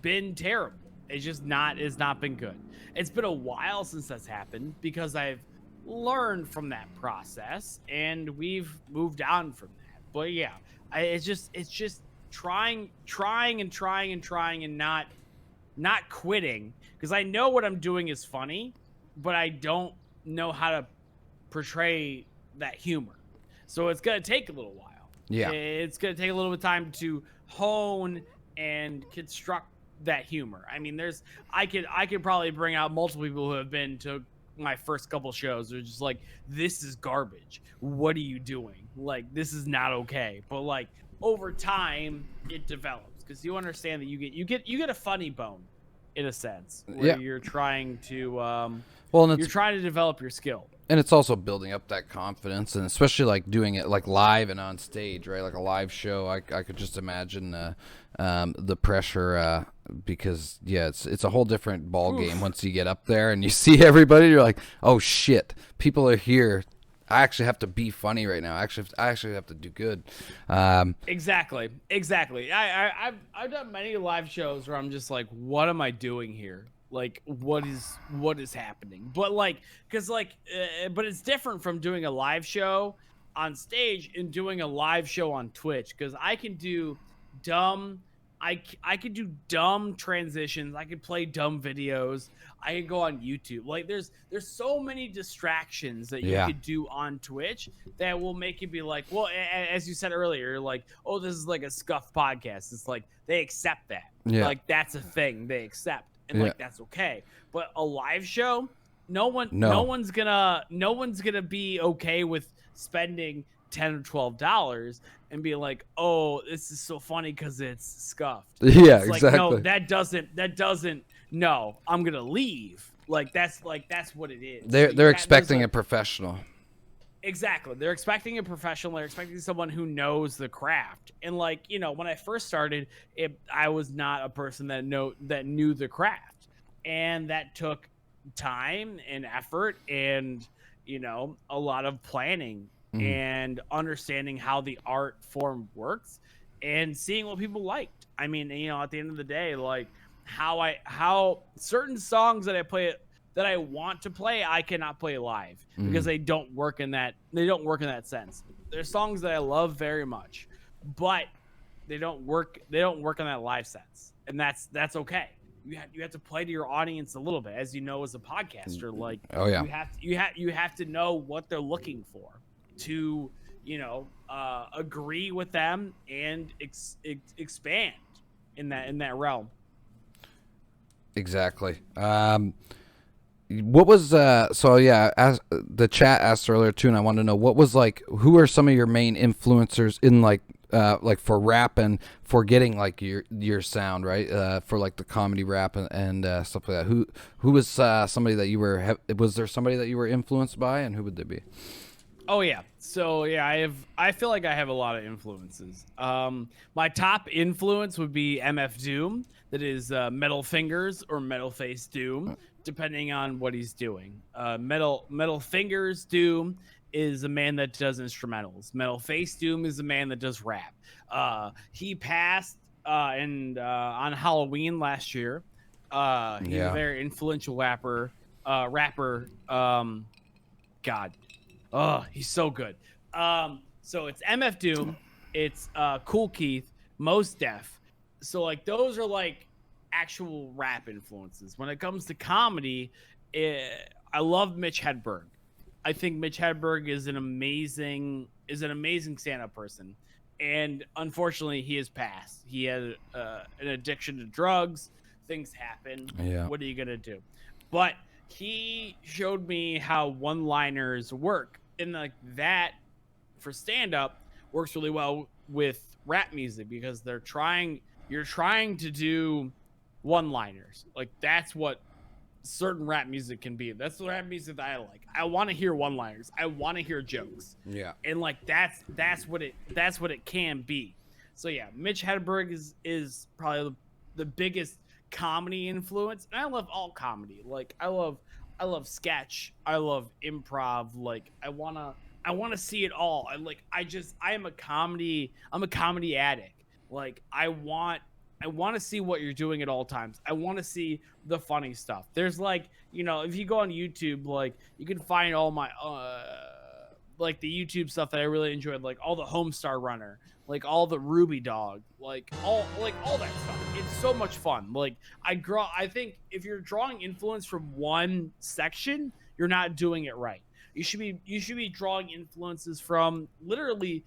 been terrible. It's not been good. It's been a while since that's happened, because I've learned from that process and we've moved on from that. But yeah, it's just trying and not quitting, because I know what I'm doing is funny, but I don't know how to portray that humor. So it's going to take a little while. Yeah. It's going to take a little bit of time to hone and construct that humor. I mean, I could probably bring out multiple people who have been to my first couple shows. They're just like, this is garbage. What are you doing? Like, this is not okay. But like over time it develops, because you understand that you get a funny bone in a sense, where you're trying to you're trying to develop your skill. And it's also building up that confidence, and especially like doing it like live and on stage, right? Like a live show. I could just imagine the pressure, because it's a whole different ball game once you get up there and you see everybody. You're like, oh shit, people are here. I actually have to be funny right now. I actually have to do good. Exactly. I've done many live shows where I'm just like, what am I doing here? Like, what is happening? But like, but it's different from doing a live show on stage and doing a live show on Twitch, because I can do dumb transitions. I could play dumb videos. I could go on YouTube. Like, there's so many distractions that you could do on Twitch that will make you be like, well, as you said earlier, like, oh, this is like a scuff podcast. It's like they accept that. Yeah. Like, that's a thing they accept. And like, that's okay. But a live show, no one's gonna be okay with spending $10 or $12 and be like, oh, this is so funny because it's scuffed. Yeah, it's exactly. Like, no, that doesn't. No, I'm gonna leave. Like that's what it is. They're expecting a professional. Exactly. They're expecting a professional. They're expecting someone who knows the craft. And like, when I first started, I was not a person that knew the craft. And that took time and effort and, a lot of planning and understanding how the art form works and seeing what people liked. I mean, at the end of the day, like how certain songs that I want to play, I cannot play live because they don't work in that sense. There's songs that I love very much, but they don't work in that live sense. And that's okay. You have to play to your audience a little bit, as as a podcaster. Like, oh yeah, you have to know what they're looking for to agree with them and expand in that realm. Exactly. What was so yeah, as the chat asked earlier too, and I wanted to know what was like, who are some of your main influencers in like for rap and for getting like your sound, right? For like the comedy rap and stuff like that. Who was somebody that you were was there somebody that you were influenced by, and who would they be? Oh yeah. So yeah, I feel like I have a lot of influences. My top influence would be MF Doom, that is Metal Fingers or Metal Face Doom, depending on what he's doing. Metal Fingers Doom is a man that does instrumentals. Metal Face Doom is a man that does rap. He passed on Halloween last year. He's a very influential rapper. God. Oh, he's so good. So it's MF Doom, it's Cool Keith, Mos Def. So like those are like actual rap influences. When it comes to comedy, I love Mitch Hedberg. I think Mitch Hedberg is an amazing stand-up person, and unfortunately, he has passed. He had an addiction to drugs. Things happen. Yeah. What are you gonna do? But he showed me how one-liners work, and like that for stand-up works really well with rap music because you're trying to do one-liners. Like that's what certain rap music can be. That's the rap music that I like. I want to hear one-liners. I want to hear jokes. Yeah. And like that's what it can be. So yeah, Mitch Hedberg is probably the biggest comedy influence. And I love all comedy. Like I love sketch. I love improv. Like I want to see it all. I'm a comedy addict. Like I want to see what you're doing at all times. I want to see the funny stuff. There's like, if you go on YouTube, like you can find all my like the YouTube stuff that I really enjoyed, like all the Homestar Runner, like all the Ruby Dog, like all that stuff. It's so much fun. Like I think if you're drawing influence from one section, you're not doing it right. You should be drawing influences from literally.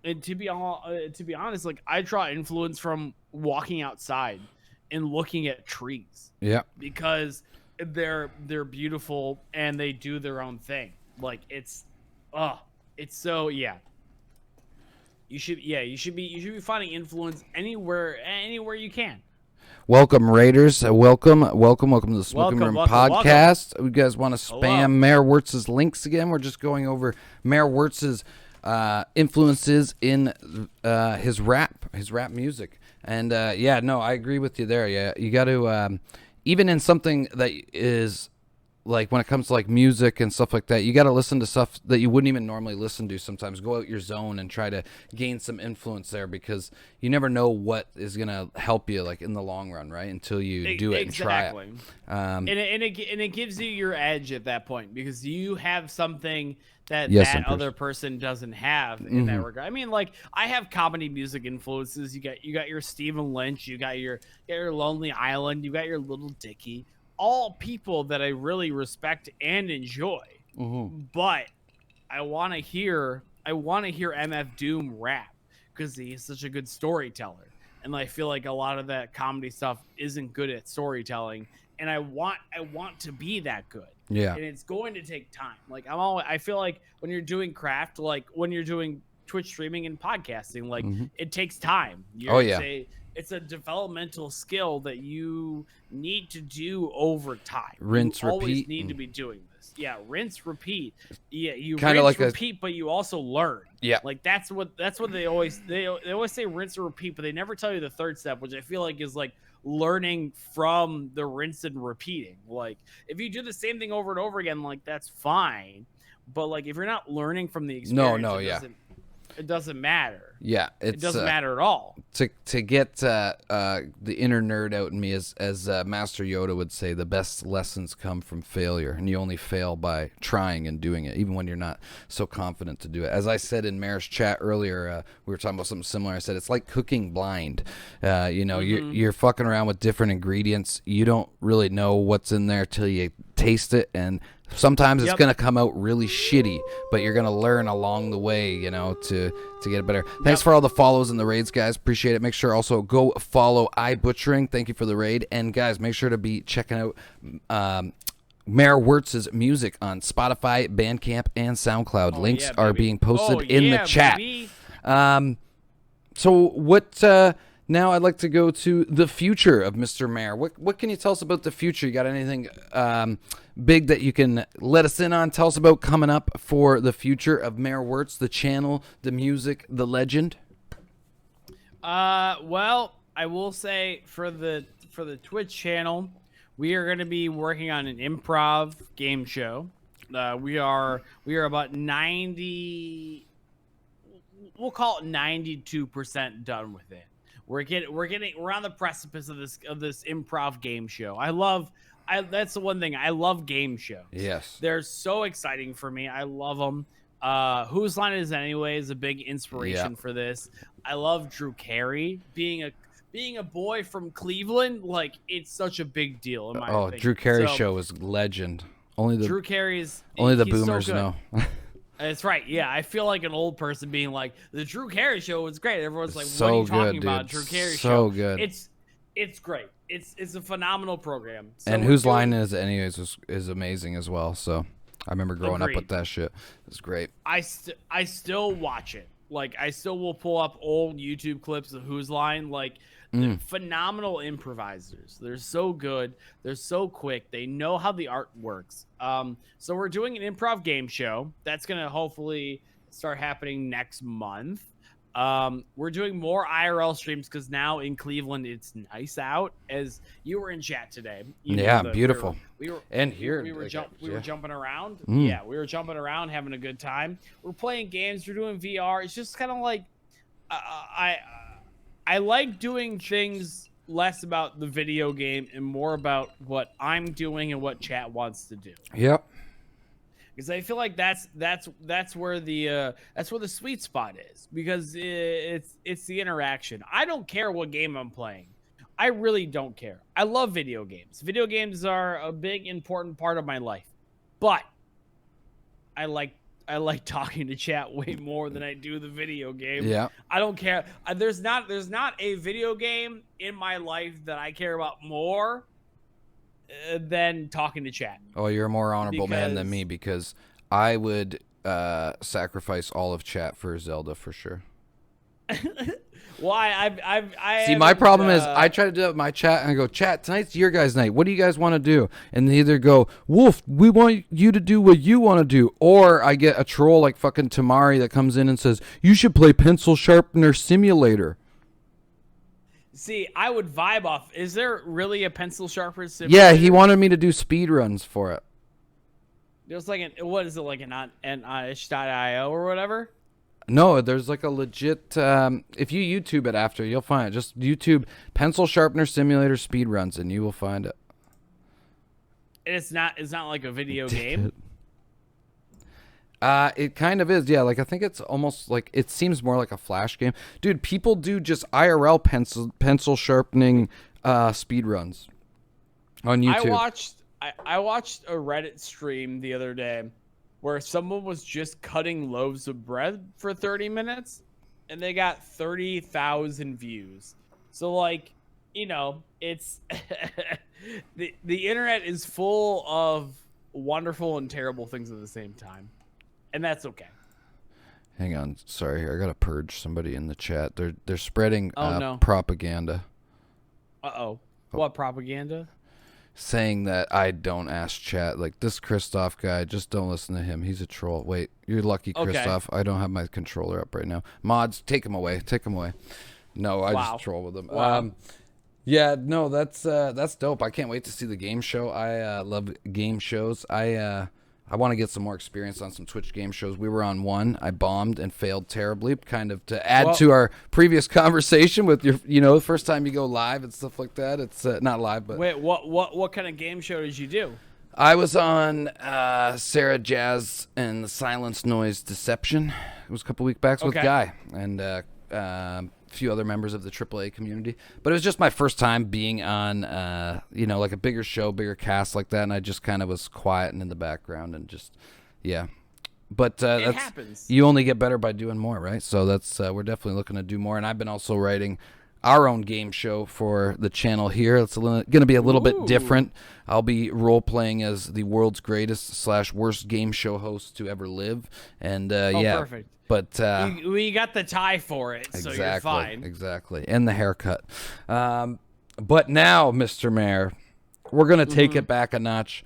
And to be honest, like I draw influence from walking outside and looking at trees. Yeah. Because they're beautiful and they do their own thing. Like it's so yeah. You should be finding influence anywhere you can. Welcome, Raiders. Welcome to the Smoking Room Podcast. Welcome. You guys want to spam Mayor Wertz's links again? We're just going over Mayor Wertz's influences in his rap music. And I agree with you there. Yeah, you got to even in something that is like when it comes to like music and stuff like that, you got to listen to stuff that you wouldn't even normally listen to sometimes. Go out your zone and try to gain some influence there because you never know what is going to help you like in the long run, right? Until you do it and try it. And it gives you your edge at that point because you have something that other person doesn't have in that regard. I mean, like I have comedy music influences. You got your Stephen Lynch, you got your Lonely Island, you got your Little Dicky. All people that I really respect and enjoy. But I want to hear MF Doom rap because he's such a good storyteller. And I feel like a lot of that comedy stuff isn't good at storytelling. And I want to be that good. Yeah. And it's going to take time. Like I feel like when you're doing craft, like when you're doing Twitch streaming and podcasting, like it takes time. it's a developmental skill that you need to do over time. Rinse, you always repeat. need to be doing this. Yeah, rinse, repeat. Yeah, you Kinda rinse, like repeat, but you also learn. Yeah. Like that's what they always say rinse and repeat, but they never tell you the third step, which I feel like is like learning from the rinse and repeating. Like if you do the same thing over and over again, like that's fine. But like if you're not learning from the experience, it doesn't matter. Yeah, it doesn't matter at all. To get the inner nerd out in me, as Master Yoda would say, the best lessons come from failure, and you only fail by trying and doing it, even when you're not so confident to do it. As I said in Mayor's chat earlier, we were talking about something similar. I said it's like cooking blind. You're fucking around with different ingredients. You don't really know what's in there till you taste it, and sometimes it's going to come out really shitty, but you're going to learn along the way, to get it better. Thanks for all the follows and the raids, guys. Appreciate it. Make sure also go follow iButchering. Thank you for the raid. And guys, make sure to be checking out Mayor Wertz's music on Spotify, Bandcamp, and SoundCloud. Links are being posted in the chat. Baby. So what... Now I'd like to go to the future of Mr. Mayor. What can you tell us about the future? You got anything big that you can let us in on? Tell us about coming up for the future of Mayor Wertz, the channel, the music, the legend. Well, I will say for the Twitch channel, we are going to be working on an improv game show. We are about 90. We'll call it 92% done with it. We're on the precipice of this improv game show. That's the one thing. I love game shows. Yes. They're so exciting for me. I love them. Whose Line Is Anyway is a big inspiration for this. I love Drew Carey being a boy from Cleveland. Like it's such a big deal in my opinion. Drew Carey show is legend. Drew Carey's only the boomers know. That's right. Yeah, I feel like an old person being like, the Drew Carey show was great. Everyone's like, so what are you talking good, about? dude. Drew Carey so show. Good. It's great. It's a phenomenal program. So and Whose Line Is Anyways is amazing as well. So I remember growing up with that shit. It's great. I still watch it. Like I still will pull up old YouTube clips of Whose Line. Like phenomenal improvisers. They're so good. They're so quick. They know how the art works. So we're doing an improv game show that's gonna hopefully start happening next month. We're doing more IRL streams because now in Cleveland it's nice out. As you were in chat today. Beautiful. We were jumping around. Yeah, we were jumping around, having a good time. We're playing games. We're doing VR. It's just kind of like I like doing things less about the video game and more about what I'm doing and what chat wants to do. Yep. Because I feel like that's where the sweet spot is, because it's the interaction. I don't care what game I'm playing. I really don't care. I love video games. Video games are a big important part of my life, but I like talking to chat way more than I do the video game. Yeah. I don't care. There's not a video game in my life that I care about more than talking to chat. Oh, you're a more honorable man than me, because I would sacrifice all of chat for Zelda for sure. Why? I see. My problem is I try to do it with my chat, and I go, "Chat, tonight's your guys' night. What do you guys want to do?" And they either go, "Wolf, we want you to do what you want to do," or I get a troll like fucking Tamari that comes in and says, "You should play Pencil Sharpener Simulator." See, I would vibe off. Is there really a Pencil Sharpener Simulator? Yeah, he wanted me to do speed runs for it. There's like what is it, like an itch.io or whatever? No, there's like a legit, if you YouTube it after, you'll find it. Just YouTube Pencil Sharpener Simulator speedruns and you will find it. And it's not like a video game? It kind of is, yeah. Like I think it's almost like, it seems more like a Flash game. Dude, people do just IRL pencil sharpening speedruns on YouTube. I watched a Reddit stream the other day where someone was just cutting loaves of bread for 30 minutes and they got 30,000 views. So like, it's the internet is full of wonderful and terrible things at the same time. And that's okay. Hang on, sorry here. I gotta purge somebody in the chat. They're spreading no. propaganda. Uh-oh. What propaganda? Saying that I don't ask chat. Like, this Christoph guy, just don't listen to him. He's a troll. Wait, you're lucky, Okay. Christoph. I don't have my controller up right now. Mods, take him away. Take him away. No, I Wow. just troll with him. Wow. Yeah, no, that's dope. I can't wait to see the game show. I love game shows. I want to get some more experience on some Twitch game shows. We were on one. I bombed and failed terribly, kind of to add to our previous conversation with your, the first time you go live and stuff like that. It's not live, but Wait, what kind of game show did you do? I was on Sarah Jazz and the Silence Noise Deception. It was a couple weeks back with Guy and a few other members of the AAA community. But it was just my first time being on, like a bigger show, bigger cast like that. And I just kind of was quiet and in the background and just, yeah. But It happens. You only get better by doing more, right? So that's we're definitely looking to do more. And I've been also writing our own game show for the channel here. It's going to be a little bit different. I'll be role-playing as the world's greatest / worst game show host to ever live. And, Perfect. But we got the tie for it, so you're fine. Exactly. And the haircut. But now, Mr. Mayor, we're going to take it back a notch.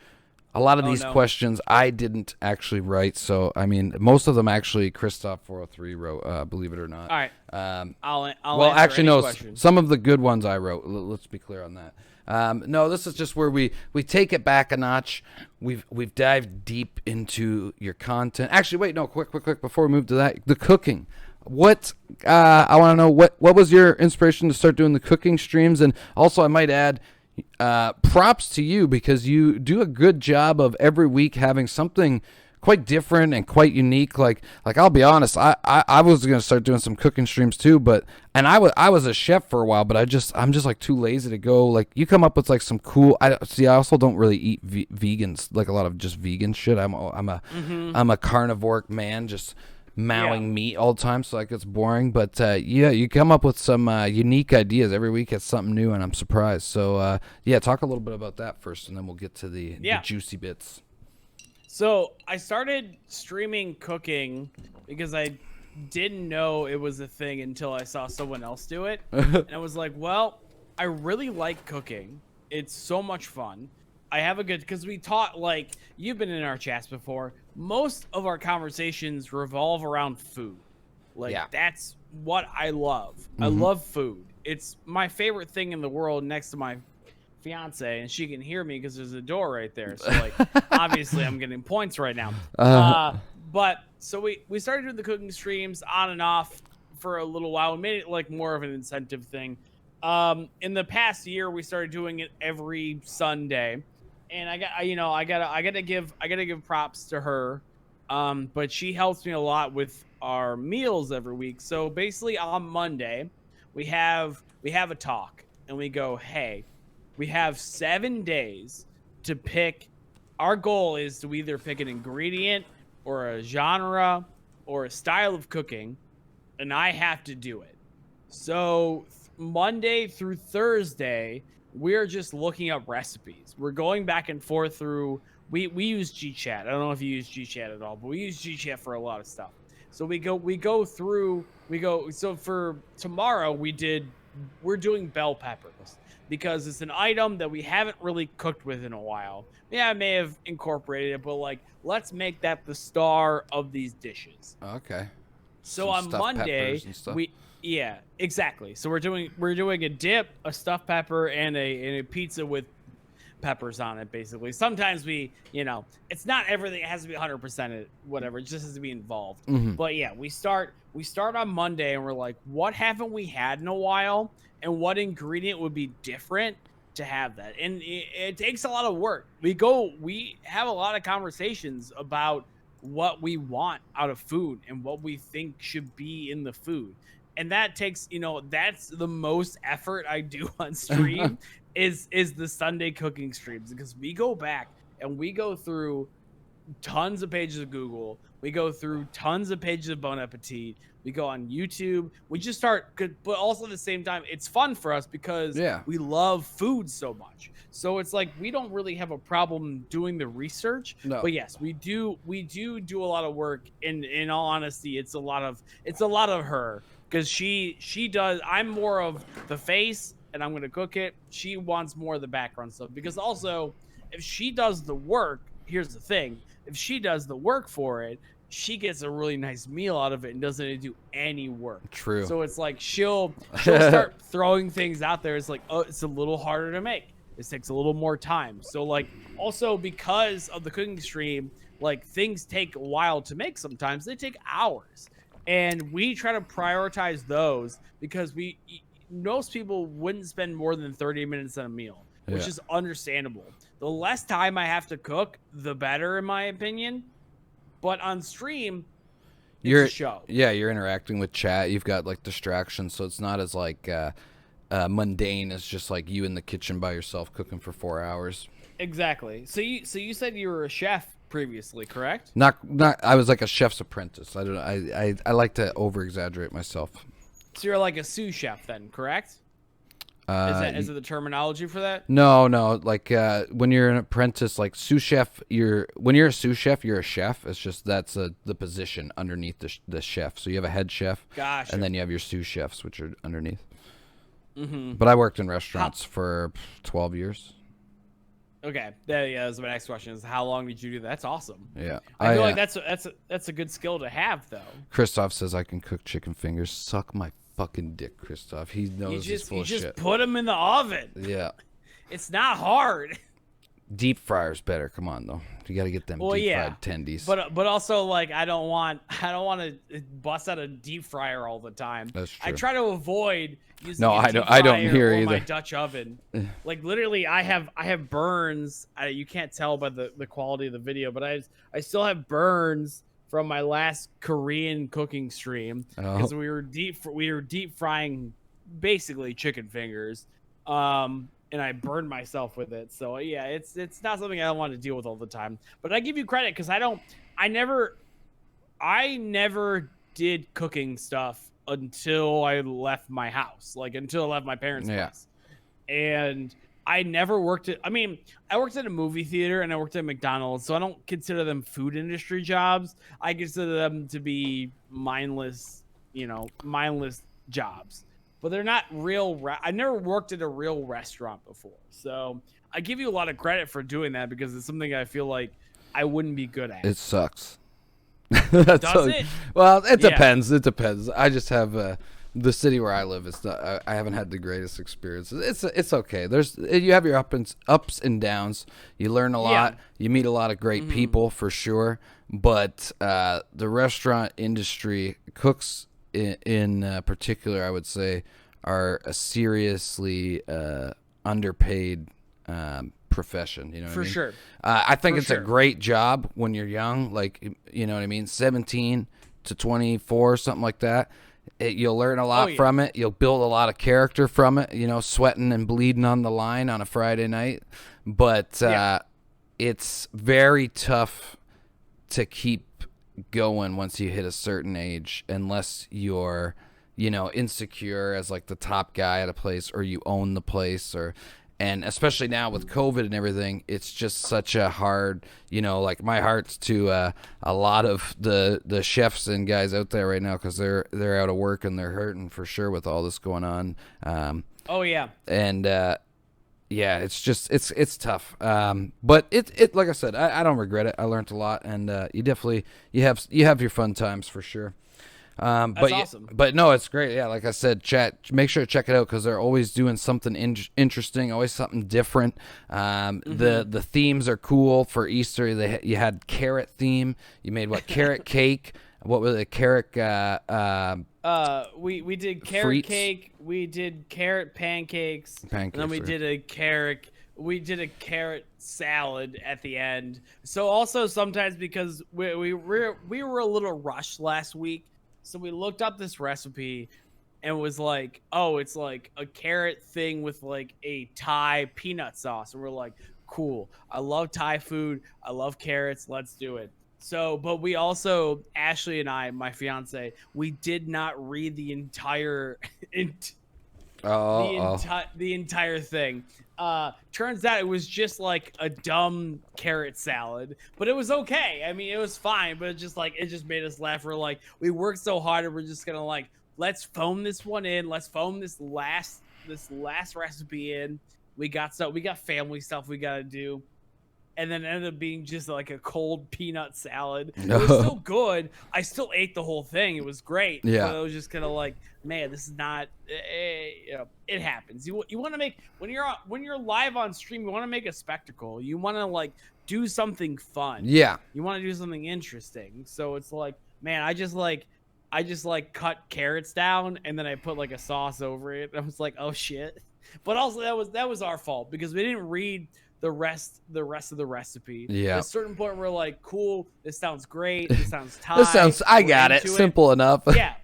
A lot of these questions I didn't actually write. So, I mean, most of them actually Christoph 403 wrote, believe it or not. All right. I'll well, answer actually, any no. questions. Some of the good ones I wrote. Let's be clear on that. No, this is just where we take it back a notch. We've dived deep into your content. Actually, wait, no, quick, before we move to that, the cooking. What I want to know what was your inspiration to start doing the cooking streams, and also I might add, props to you because you do a good job of every week having something quite different and quite unique. Like I'll be honest, I was gonna start doing some cooking streams too, but I was a chef for a while, but I'm just like too lazy to go. Like you come up with like some cool. I also don't really eat vegans, like a lot of just vegan shit. I'm a carnivore man, just mowing meat all the time, so like it's boring. But you come up with some unique ideas every week. It's something new, and I'm surprised. So talk a little bit about that first, and then we'll get to the juicy bits. So I started streaming cooking because I didn't know it was a thing until I saw someone else do it. And I was like, well, I really like cooking. It's so much fun. I have a good, because we taught, like, you've been in our chats before. Most of our conversations revolve around food. Like, that's what I love. I love food. It's my favorite thing in the world next to my fiance, and she can hear me because there's a door right there. So, like, obviously I'm getting points right now. But so we started doing the cooking streams on and off for a little while. We made it like more of an incentive thing. In the past year, we started doing it every Sunday, and I gotta give props to her. But she helps me a lot with our meals every week. So basically on Monday, we have a talk, and we go, hey, we have 7 days to pick. Our goal is to either pick an ingredient or a genre or a style of cooking, and I have to do it. So Monday through Thursday, we're just looking up recipes. We're going back and forth through, we use GChat. I don't know if you use GChat at all, but we use GChat for a lot of stuff. So so for tomorrow we're doing bell peppers, because it's an item that we haven't really cooked with in a while. Yeah, I may have incorporated it, but like, let's make that the star of these dishes. Okay. So on Monday, exactly. So we're doing a dip, a stuffed pepper, and a pizza with peppers on it, basically. Sometimes it's not everything. It has to be 100% whatever. It just has to be involved. But yeah, we start on Monday, and we're like, what haven't we had in a while? And what ingredient would be different to have that? And it takes a lot of work. We have a lot of conversations about what we want out of food and what we think should be in the food. And that takes, that's the most effort I do on stream is the Sunday cooking streams, because we go back and we go through tons of pages of Google. We go through tons of pages of Bon Appetit. We go on YouTube. We just start, but also at the same time, it's fun for us because we love food so much. So it's like, we don't really have a problem doing the research. No. But yes, we do a lot of work. In all honesty, it's a lot of her, because she does. I'm more of the face. and I'm gonna cook it. She wants more of the background stuff because also, if she does the work, here's the thing: if she does the work for it, she gets a really nice meal out of it and doesn't need to do any work. True. So it's like she'll start throwing things out there. It's like, oh, it's a little harder to make. This takes a little more time. So like also because of the cooking stream, like things take a while to make. Sometimes they take hours, and we try to prioritize those because most people wouldn't spend more than 30 minutes on a meal, which is understandable. The less time I have to cook, the better, in my opinion. But on stream, it's a show. Yeah, you're interacting with chat. You've got like distractions, so it's not as like mundane as just like you in the kitchen by yourself cooking for 4 hours. Exactly. So you said you were a chef previously, correct? Not. I was like a chef's apprentice. I don't. I like to over exaggerate myself. So you're like a sous chef then, correct? Is it the terminology for that? No. Like when you're an apprentice, like sous chef, when you're a sous chef, you're a chef. It's just that's the position underneath the chef. So you have a head chef, Gotcha. and then you have your sous chefs, which are underneath. Mm-hmm. But I worked in restaurants for 12 years. Okay, that was my next question. Is how long did you do that? That's awesome. Yeah, I feel like that's a good skill to have, though. Christoph says I can cook chicken fingers. Suck my fucking dick, Christoph. He knows he's full of shit. You just put them in the oven. Yeah, it's not hard. Deep fryer's better. Come on, though. You got to get them fried tendies. But also like I don't want to bust out a deep fryer all the time. That's true. I try to avoid using I don't hear either. My Dutch oven. Like literally, I have burns. You can't tell by the quality of the video, but I still have burns from my last Korean cooking stream because we were deep frying basically chicken fingers. And I burned myself with it. So yeah, it's not something I want to deal with all the time. But I give you credit because I never did cooking stuff until I left my house, like until I left my parents' house. And I never worked I worked at a movie theater and I worked at McDonald's, so I don't consider them food industry jobs. I consider them to be mindless jobs. But they're not real. I never worked at a real restaurant before. So I give you a lot of credit for doing that because it's something I feel like I wouldn't be good at. It sucks. Does it? Well, it depends. It depends. I just have the city where I live. It's not. I haven't had the greatest experiences. It's okay. You have your ups and downs. You learn a lot. You meet a lot of great people for sure. But the restaurant industry, cooks in particular, I would say, are a seriously underpaid profession. You know what I mean? For sure. I think it's a great job when you're young, like, you know what I mean, 17 to 24, something like that. You'll learn a lot from it. You'll build a lot of character from it, sweating and bleeding on the line on a Friday night. But it's very tough to keep going once you hit a certain age, unless you're insecure as like the top guy at a place, or you own the place, and especially now with COVID and everything, it's just such a hard, like my heart's to a lot of the chefs and guys out there right now, because they're out of work and they're hurting for sure with all this going on. Yeah, it's just it's tough. But it like I said, I don't regret it. I learned a lot, and you have your fun times for sure. That's awesome. But no, it's great. Yeah, like I said, make sure to check it out because they're always doing something interesting, always something different. The themes are cool. For Easter, you had carrot theme. You made carrot cake. What was it? Carrot. We did carrot cake. We did carrot pancakes. And then we did a carrot salad at the end. So also sometimes because we were a little rushed last week, so we looked up this recipe and was like, oh, it's like a carrot thing with like a Thai peanut sauce, and we're like, cool. I love Thai food. I love carrots. Let's do it. So, but we also, Ashley and I, my fiance, we did not read the entire the entire thing. Turns out it was just like a dumb carrot salad, but it was okay. I mean, it was fine, but it just made us laugh. We worked so hard, and we're just gonna let's phone this one in. Let's phone this last this last recipe in. We got family stuff we gotta do, and then it ended up being just like a cold peanut salad. It was still good. I still ate the whole thing. It was great. Yeah. But it was just kind of like, man, this is not. It happens. You want to make when you're live on stream. You want to make a spectacle. You want to like do something fun. Yeah. You want to do something interesting. So it's like, man, I just cut carrots down and then I put like a sauce over it. I was like, oh shit. But also that was our fault because we didn't read the rest of the recipe. Yeah. At a certain point we're like, cool, this sounds great. This sounds Thai. This sounds. I got it. Simple enough. Yeah.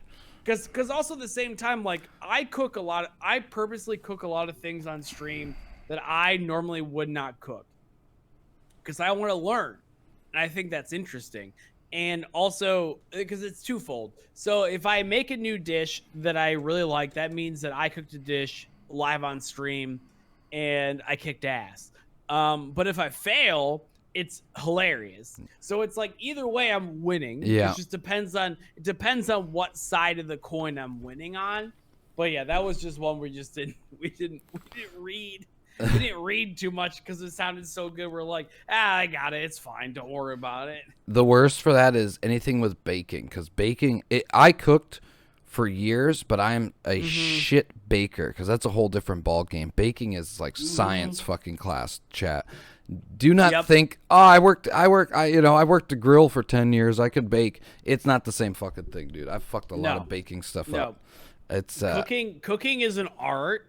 Because also at the same time, like I purposely cook a lot of things on stream that I normally would not cook. Because I want to learn. And I think that's interesting. And also because it's twofold. So if I make a new dish that I really like, that means that I cooked a dish live on stream and I kicked ass. But if I fail, it's hilarious. So it's like either way I'm winning. Yeah. It just depends on what side of the coin I'm winning on. But yeah, that was just one we didn't read. We didn't read too much because it sounded so good. We're like, I got it. It's fine. Don't worry about it. The worst for that is anything with baking, because I cooked for years, but I'm a shit baker because that's a whole different ball game. Baking is like science fucking class, chat. Do not think, I worked the grill for 10 years. I could bake. It's not the same fucking thing, dude. I've fucked a lot of baking stuff up. It's cooking is an art.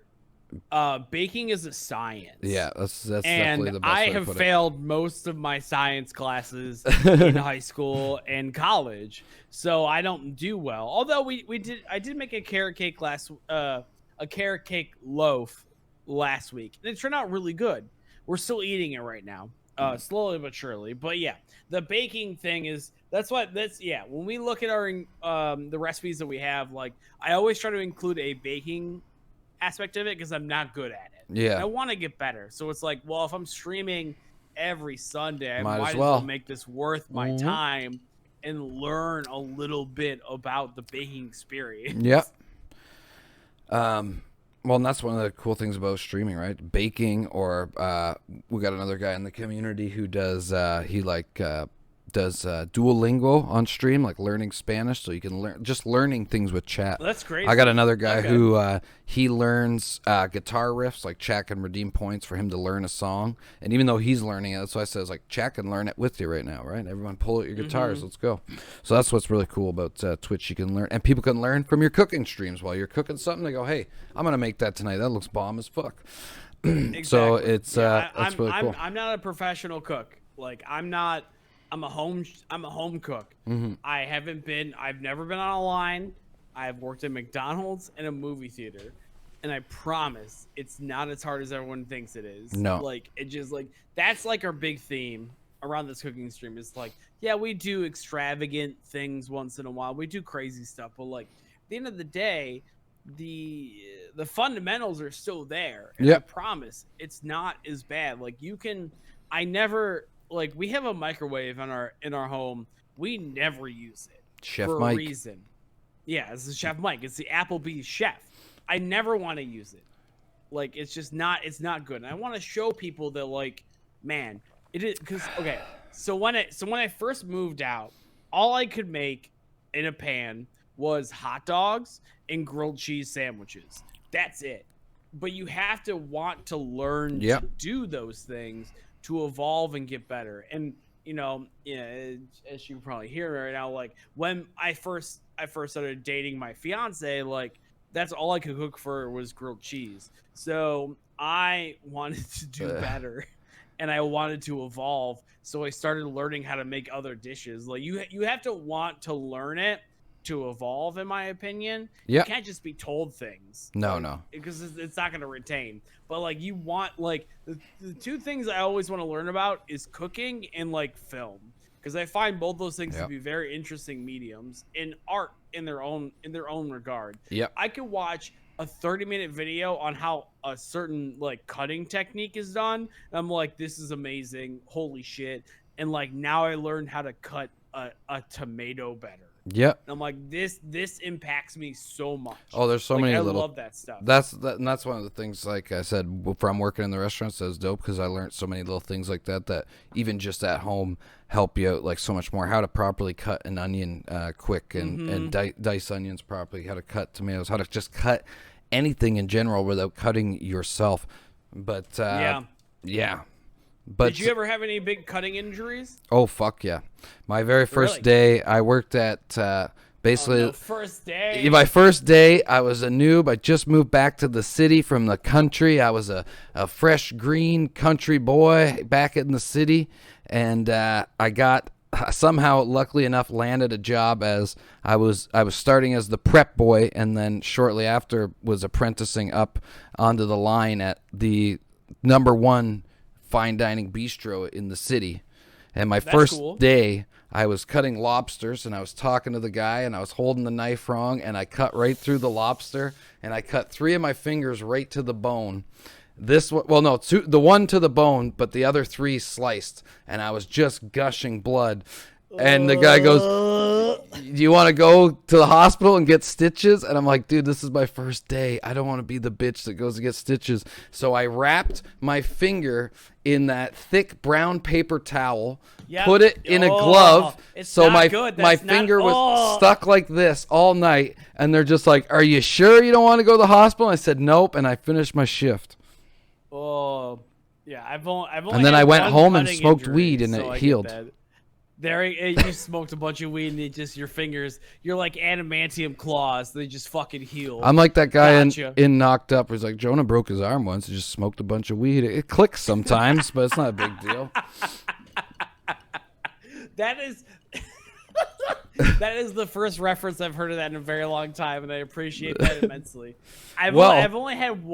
Baking is a science. Yeah, that's definitely the best way I to have put failed most of my science classes in high school and college, so I don't do well. Although I did make a carrot cake loaf last week, and it turned out really good. We're still eating it right now, slowly but surely. But yeah, the baking thing is when we look at our the recipes that we have, like I always try to include a baking aspect of it because I'm not good at it. Yeah. And I want to get better. So it's like, well, if I'm streaming every Sunday, I might might as as well well make this worth my time and learn a little bit about the baking experience. Yep. Well, and that's one of the cool things about streaming, right? Baking, or we got another guy in the community who does Duolingo on stream, like learning Spanish, so you can learning things with chat. That's great. I got another guy who he learns guitar riffs, like chat can redeem points for him to learn a song, and even though he's learning it, that's why I says like chat can learn it with you right now, right? Everyone pull out your guitars, let's go. So that's what's really cool about Twitch. You can learn, and people can learn from your cooking streams while you're cooking something. They go, hey, I'm gonna make that tonight. That looks bomb as fuck. Exactly. So it's that's really cool. I'm not a professional cook. Like I'm a home cook. I've never been on a line. I've worked at McDonald's and a movie theater, and I promise it's not as hard as everyone thinks it is. No. Like it just like that's like our big theme around this cooking stream. It's like, yeah, we do extravagant things once in a while. We do crazy stuff, but like at the end of the day, the fundamentals are still there. And I promise it's not as bad. Like we have a microwave in our home. We never use it for a reason. Yeah, it's the Chef Mike. It's the Applebee's chef. I never want to use it. Like it's not good. And I want to show people that like, man, it is because okay. So when I first moved out, all I could make in a pan was hot dogs and grilled cheese sandwiches. That's it. But you have to want to learn to do those things to evolve and get better. And as you can probably hear right now, like when I first started dating my fiance, like that's all I could cook for was grilled cheese. So I wanted to do better and I wanted to evolve. So I started learning how to make other dishes. Like you have to want to learn it to evolve, in my opinion. You can't just be told things. No. Because it's not going to retain. But like you want like the two things I always want to learn about is cooking and like film. Because I find both those things to be very interesting mediums in art in their own regard. Yep. I could watch a 30-minute video on how a certain like cutting technique is done. And I'm like, this is amazing. Holy shit. And like now I learned how to cut a tomato better. Yep. And I'm like, this impacts me so much. Oh, there's so many I little. love that stuff. And that's one of the things. Like I said, from working in the restaurants, that's dope because I learned so many little things like that even just at home help you out like so much more. How to properly cut an onion quick and dice onions properly. How to cut tomatoes. How to just cut anything in general without cutting yourself. But yeah. But did you ever have any big cutting injuries? Oh fuck yeah! My very first day, I worked at basically. No, first day. My first day, I was a noob. I just moved back to the city from the country. I was a fresh green country boy back in the city, and I got somehow, luckily enough, landed a job as I was starting as the prep boy, and then shortly after was apprenticing up onto the line at the #1 fine dining bistro in the city. And my first day, I was cutting lobsters, and I was talking to the guy, and I was holding the knife wrong, and I cut right through the lobster, and I cut 3 of my fingers right to the bone. The one to the bone, but the other 3 sliced, and I was just gushing blood. And the guy goes, "Do you want to go to the hospital and get stitches?" And I'm like, dude, this is my first day. I don't want to be the bitch that goes to get stitches. So I wrapped my finger in that thick brown paper towel, put it in a glove. So my finger was stuck like this all night. And they're just like, "Are you sure you don't want to go to the hospital?" And I said, "Nope." And I finished my shift. Oh, yeah. I've only and then I went home and smoked weed, and it healed. There, you smoked a bunch of weed, and it just, your fingers, you're like adamantium claws. They just fucking heal. I'm like that guy in Knocked Up, who's like, Jonah broke his arm once. He just smoked a bunch of weed. It clicks sometimes, but it's not a big deal. That is the first reference I've heard of that in a very long time, and I appreciate that immensely. I've only had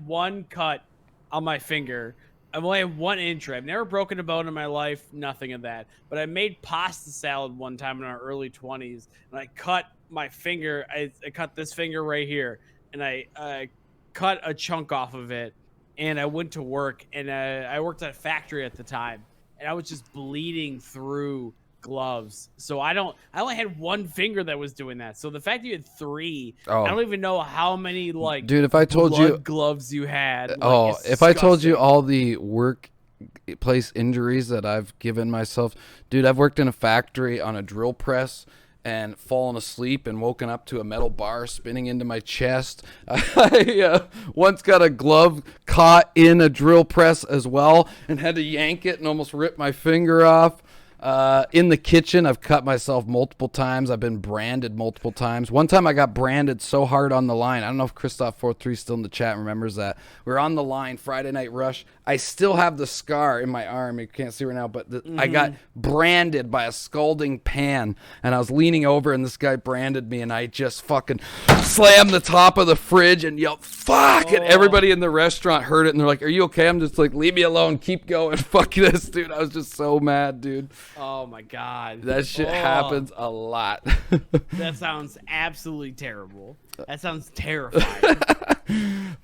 one cut on my finger. I've only had 1 injury. I've never broken a bone in my life, nothing of that. But I made pasta salad one time in our early 20s, and I cut my finger. I cut this finger right here, and I cut a chunk off of it, and I went to work, and I worked at a factory at the time, and I was just bleeding through gloves. So I only had 1 finger that was doing that. So the fact that you had 3, I don't even know how many dude, if I told you gloves you had. If I told you all the workplace injuries that I've given myself, dude, I've worked in a factory on a drill press and fallen asleep and woken up to a metal bar spinning into my chest. I once got a glove caught in a drill press as well and had to yank it and almost rip my finger off. In the kitchen, I've cut myself multiple times. I've been branded multiple times. One time I got branded so hard on the line. I don't know if Christoph43 still in the chat remembers that. We were on the line, Friday Night Rush. I still have the scar in my arm. You can't see right now, but I got branded by a scalding pan, and I was leaning over, and this guy branded me, and I just fucking slammed the top of the fridge and yelled, "Fuck!" And everybody in the restaurant heard it, and they're like, "Are you okay?" I'm just like, "Leave me alone. Keep going. Fuck this, dude." I was just so mad, dude. Oh my god. That shit happens a lot. That sounds absolutely terrible. That sounds terrifying.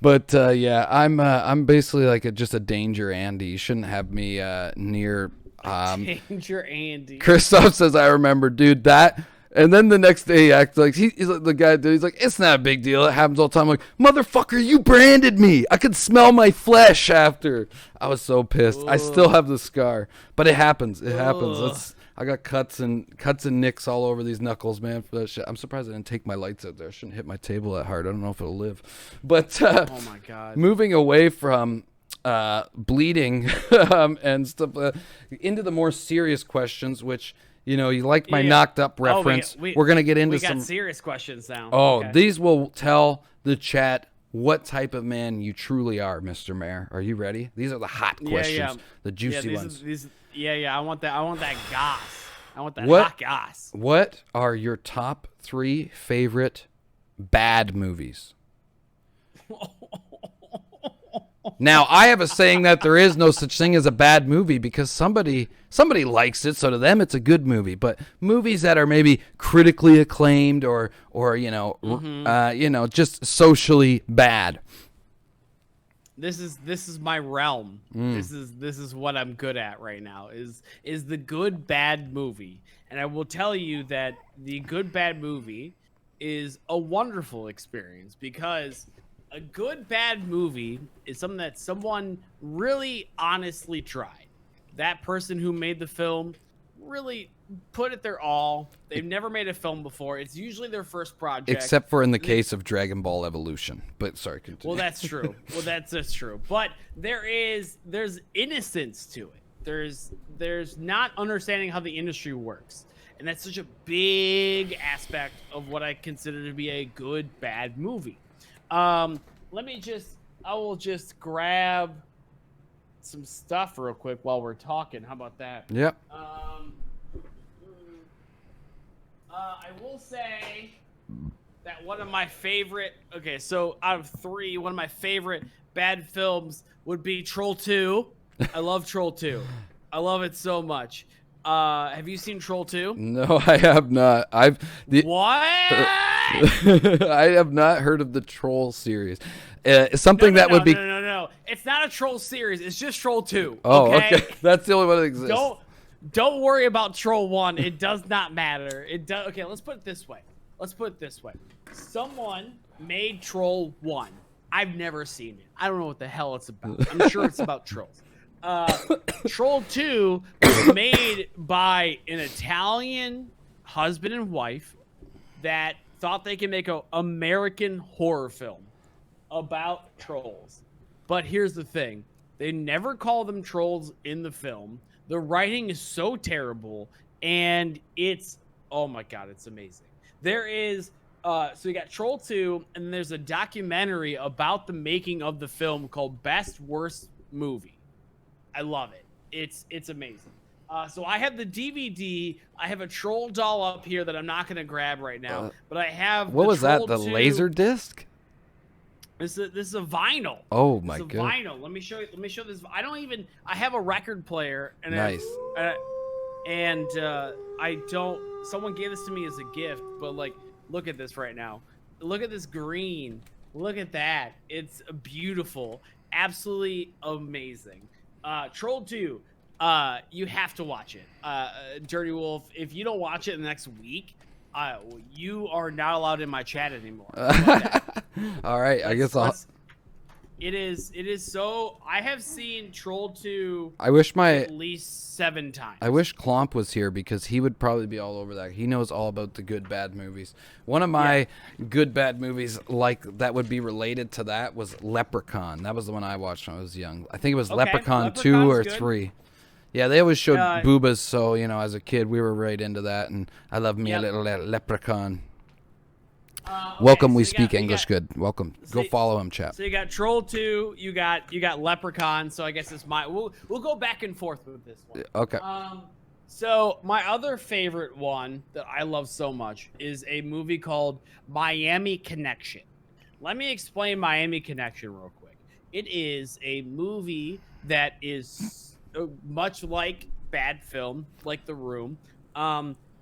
But yeah, I'm basically like just a danger Andy. You shouldn't have me near Danger Andy. Christoph says, "I remember, dude, that." And then the next day, he acts like he's like the guy. Dude, he's like, "It's not a big deal. It happens all the time." I'm like, "Motherfucker, you branded me. I could smell my flesh after." I was so pissed. Ugh. I still have the scar, but it happens. It happens. I got cuts and nicks all over these knuckles, man, for that shit. I'm surprised I didn't take my lights out there. I shouldn't hit my table that hard. I don't know if it'll live. But oh my god, moving away from bleeding and stuff into the more serious questions, which. You know, you like my Knocked Up reference. We're going to get into some serious questions now. Oh, okay. These will tell the chat what type of man you truly are, Mr. Mayor. Are you ready? These are the hot questions, the juicy ones. I want that goss. I want that hot goss. What are your top 3 favorite bad movies? Now, I have a saying that there is no such thing as a bad movie because somebody likes it, so to them it's a good movie. But movies that are maybe critically acclaimed or just socially bad. This is my realm. This is what I'm good at right now. Is the good bad movie, and I will tell you that the good bad movie is a wonderful experience because a good bad movie is something that someone really honestly tried. That person who made the film really put it their all. They've never made a film before. It's usually their first project. Except for in the case of Dragon Ball Evolution. But sorry, continue. Well, that's true. That's true. But there's innocence to it. There's not understanding how the industry works. And that's such a big aspect of what I consider to be a good bad movie. I will just grab some stuff real quick while we're talking. How about that? Yep. I will say that one of my favorite, so out of 3, one of my favorite bad films would be Troll 2. I love Troll 2. I love it so much. Have you seen Troll 2? No, I have not. What? I have not heard of the Troll series. Something that would be. No. It's not a Troll series. It's just Troll 2. Oh, okay. That's the only one that exists. Don't worry about Troll 1. It does not matter. Okay, let's put it this way. Someone made Troll 1. I've never seen it. I don't know what the hell it's about. I'm sure it's about trolls. Troll 2 was made by an Italian husband and wife that thought they could make an American horror film about trolls. But here's the thing. They never call them trolls in the film. The writing is so terrible, and oh my God, it's amazing. There is, so you got Troll 2, and there's a documentary about the making of the film called Best Worst Movie. I love it. It's amazing. So I have the DVD. I have a troll doll up here that I'm not going to grab right now, but I have. What was that? Troll The 2. laser disc? This is a vinyl. Oh my God. Vinyl. Let me show you. Let me show this. I have a record player and nice. I don't. Someone gave this to me as a gift, but like, look at this right now. Look at this green. Look at that. It's beautiful. Absolutely amazing. Troll 2. You have to watch it. Dirty Wolf. If you don't watch it in the next week, you are not allowed in my chat anymore. All right, I guess I'll. It is so. I have seen Troll 2. I wish at least 7 times. I wish Klomp was here because he would probably be all over that. He knows all about the good bad movies. One of my good bad movies like that would be related to that was Leprechaun. That was the one I watched when I was young. I think it was Leprechaun 2 or 3. Yeah, they always showed boobas, so as a kid we were right into that, and I love me a little Leprechaun. Welcome, so we speak English good. Welcome. Go follow him, chat. So you got Troll 2, you got Leprechaun, so I guess it's we'll go back and forth with this one. Okay. So my other favorite one that I love so much is a movie called Miami Connection. Let me explain Miami Connection real quick. It is a movie that is much like bad film, like The Room.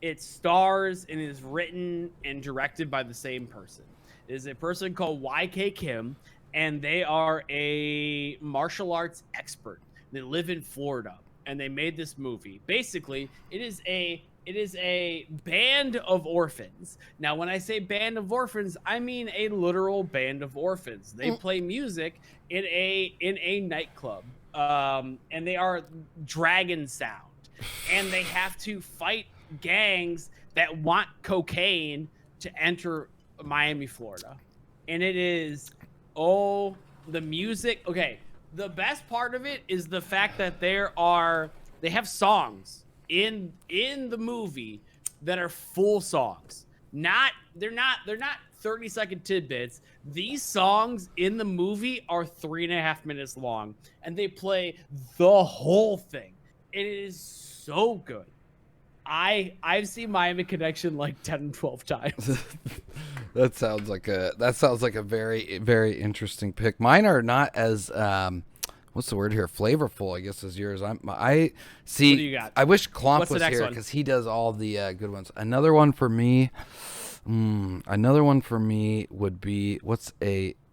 It stars and is written and directed by the same person. It is a person called YK Kim, and they are a martial arts expert. They live in Florida, and they made this movie. Basically, it is a band of orphans. Now, when I say band of orphans, I mean a literal band of orphans. They play music in a nightclub, and they are dragon sound, and they have to fight gangs that want cocaine to enter Miami, Florida. And it is the music. Okay, the best part of it is the fact that they have songs in the movie that are full songs. They're not 30-second tidbits. These songs in the movie are 3.5 minutes long, and they play the whole thing. It is so good. I've seen Miami Connection like 10 12 times. That sounds like a very, very interesting pick. Mine are not as what's the word here? Flavorful, I guess, as yours. I see. What do you got? I wish Klomp was here because he does all the good ones. Another one for me would be